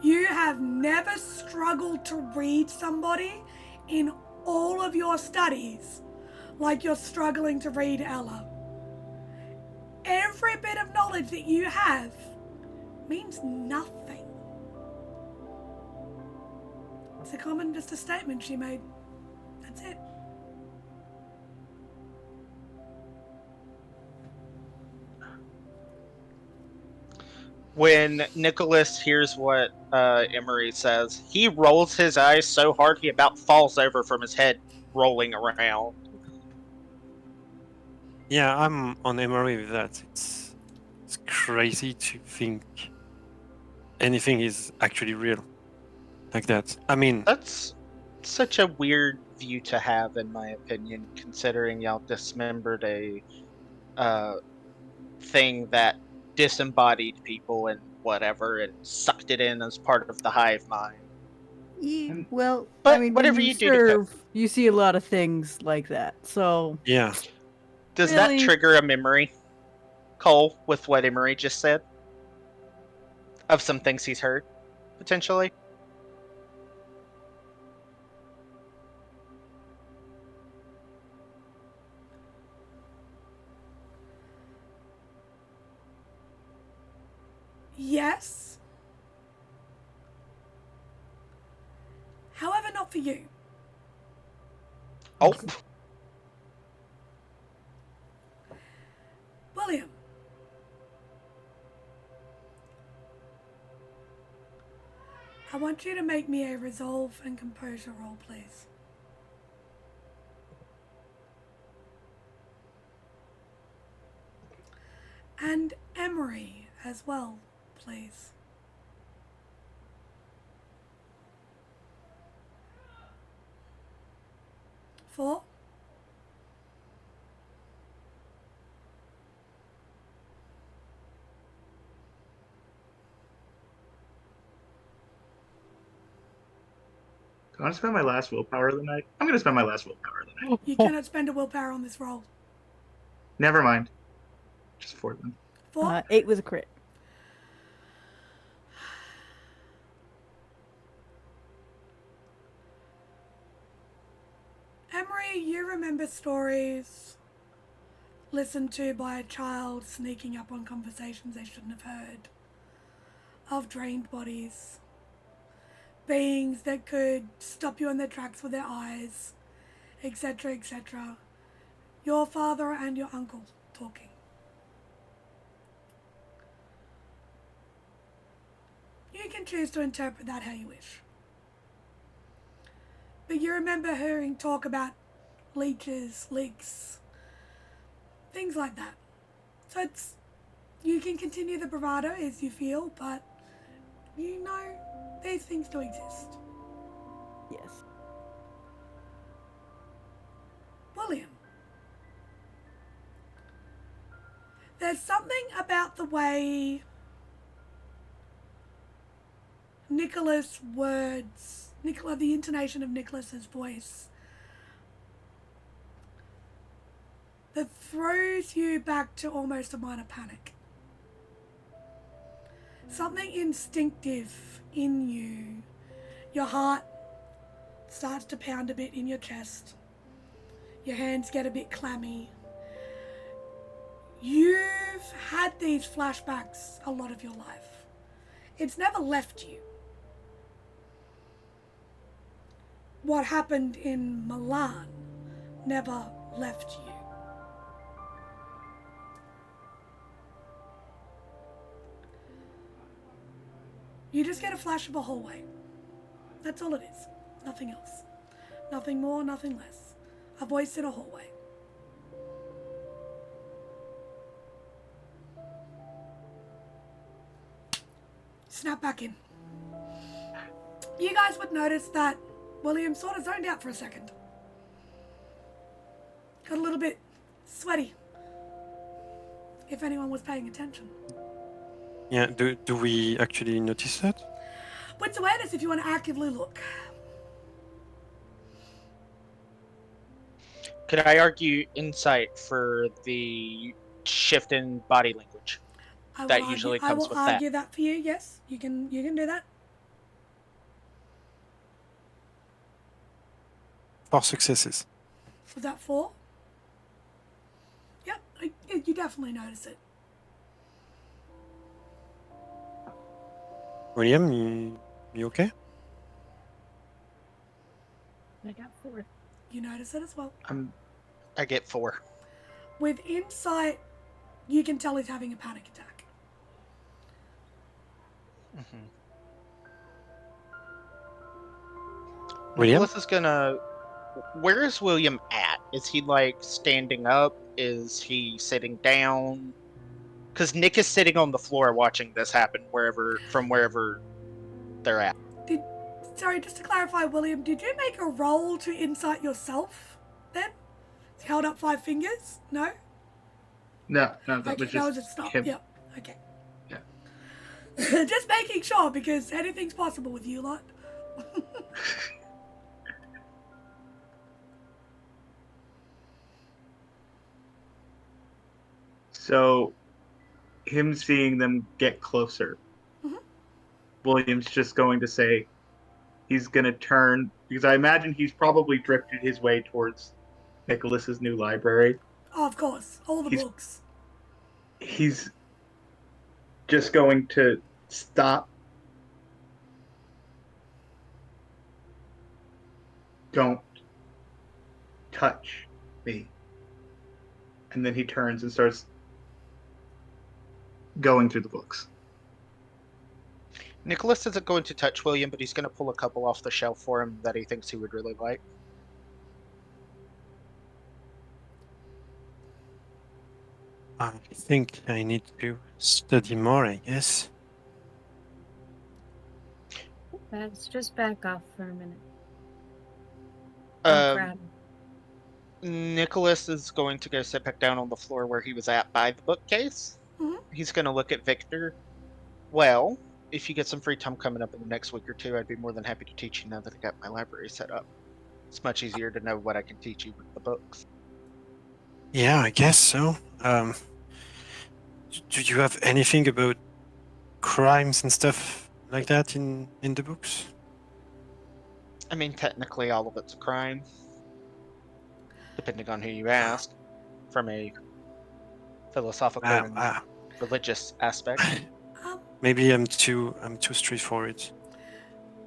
You have never struggled to read somebody in all of your studies like you're struggling to read Ella. Every bit of knowledge that you have means nothing. It's just a statement she made. That's it. When Nicholas hears what Emery says, he rolls his eyes so hard he about falls over from his head rolling around. Yeah, I'm on Emery with that. It's crazy to think anything is actually real like that. I mean, That's such a weird view to have, in my opinion, considering y'all dismembered a thing that disembodied people and whatever and sucked it in as part of the hive mind. And- Well, But I mean, when whatever you you do to cope. serve, you see a lot of things like that. So, yeah. Does really? that trigger a memory, Cole, with what Emery just said? Of some things he's heard, potentially? Yes. However, not for you. Oh, William. I want you to make me a resolve and composure roll, please. And Emery as well, please. Four. Do I want to spend my last willpower of the night? I'm going to spend my last willpower of the night. You cannot spend a willpower on this roll. Never mind. Just 4 then. 4. 8 was a crit. Emery, you remember stories listened to by a child sneaking up on conversations they shouldn't have heard, of drained bodies, beings that could stop you in their tracks with their eyes, etc., etc. Your father and your uncle talking. You can choose to interpret that how you wish. But you remember hearing talk about leeches, leaks, things like that. So you can continue the bravado as you feel, but you know these things do exist. Yes. William, there's something about the way Nicholas' words, the intonation of Nicholas's voice, that throws you back to almost a minor panic. Something instinctive in you. Your heart starts to pound a bit in your chest. Your hands get a bit clammy. You've had these flashbacks a lot of your life. It's never left you. What happened in Milan never left you. You just get a flash of a hallway. That's all it is. Nothing else. Nothing more, nothing less. A voice in a hallway. Snap back in. You guys would notice that William sort of zoned out for a second. Got a little bit sweaty. If anyone was paying attention. Yeah, do we actually notice that? Wits awareness if you want to actively look. could I argue insight for the shift in body language. I That will usually argue, I comes will with that. argue that for you. Yes, you can do that. 4 successes. Was that 4? Yep, you definitely notice it. William, you okay? I got 4. You notice it as well. I get 4. With insight, you can tell he's having a panic attack. Mm-hmm. William? Nicholas is gonna. Where is William at? Is he like standing up? Is he sitting down? Because Nick is sitting on the floor watching this happen from wherever they're at. Sorry, just to clarify, William, did you make a roll to insight yourself then? You held up 5 fingers? No? No, that Okay, was just stop. him. Yep. Okay. Yeah. Just making sure, because anything's possible with you lot. So, him seeing them get closer, Mhm. William's just going to say he's going to turn, because I imagine he's probably drifted his way towards Nicholas's new library. Oh, of course. All the He's- books. He's just going to stop. Don't touch me. And then he turns and starts going through the books. Nicholas isn't going to touch William, but he's going to pull a couple off the shelf for him that he thinks he would really like. I think I need to study more, I guess. Let's just back off for a minute. Don't grab him. Nicholas is going to go sit back down on the floor where he was at by the bookcase. Mhm. He's going to look at Victor. Well, if you get some free time coming up in the next week or two, I'd be more than happy to teach you now that I got my library set up. It's much easier to know what I can teach you with the books. Yeah, I guess so. Do you have anything about crimes and stuff like that in the books? I mean, technically, all of it's a crime, depending on who you ask, from a philosophical and religious aspect. Maybe I'm too straightforward.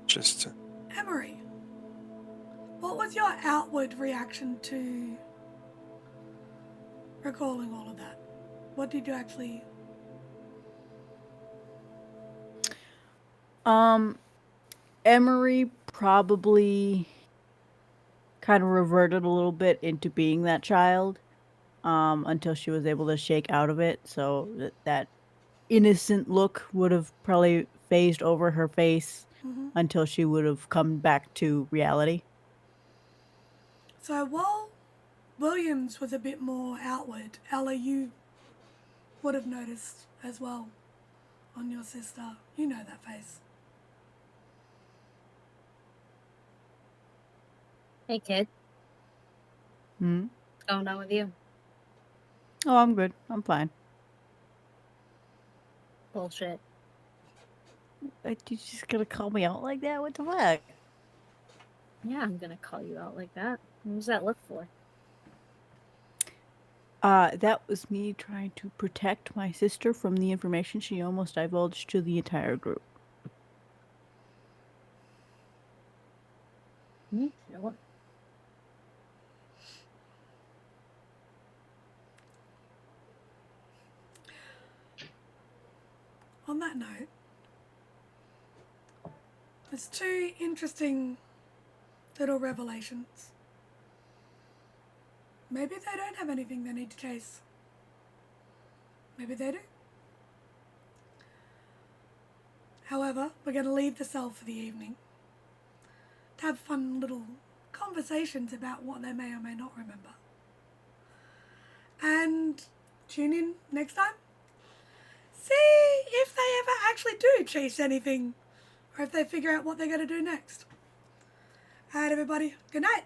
Just Emery, what was your outward reaction to recalling all of that? What did you actually... Emery probably kind of reverted a little bit into being that child until she was able to shake out of it. So that innocent look would have probably phased over her face until she would have come back to reality. So while Williams was a bit more outward, Ella, you would have noticed as well on your sister. You know that face. Hey, kid. Hmm? What's going on with you? Oh, I'm good. I'm fine. Bullshit. You just gonna call me out like that? What the fuck? Yeah, I'm gonna call you out like that. What was that look for? That was me trying to protect my sister from the information she almost divulged to the entire group. Sure. On that note, there's 2 interesting little revelations. Maybe they don't have anything they need to chase. Maybe they do. However, we're going to leave the cell for the evening to have fun little conversations about what they may or may not remember. And tune in next time. See if they ever actually do chase anything, or if they figure out what they're going to do next. Alright, everybody. Good night.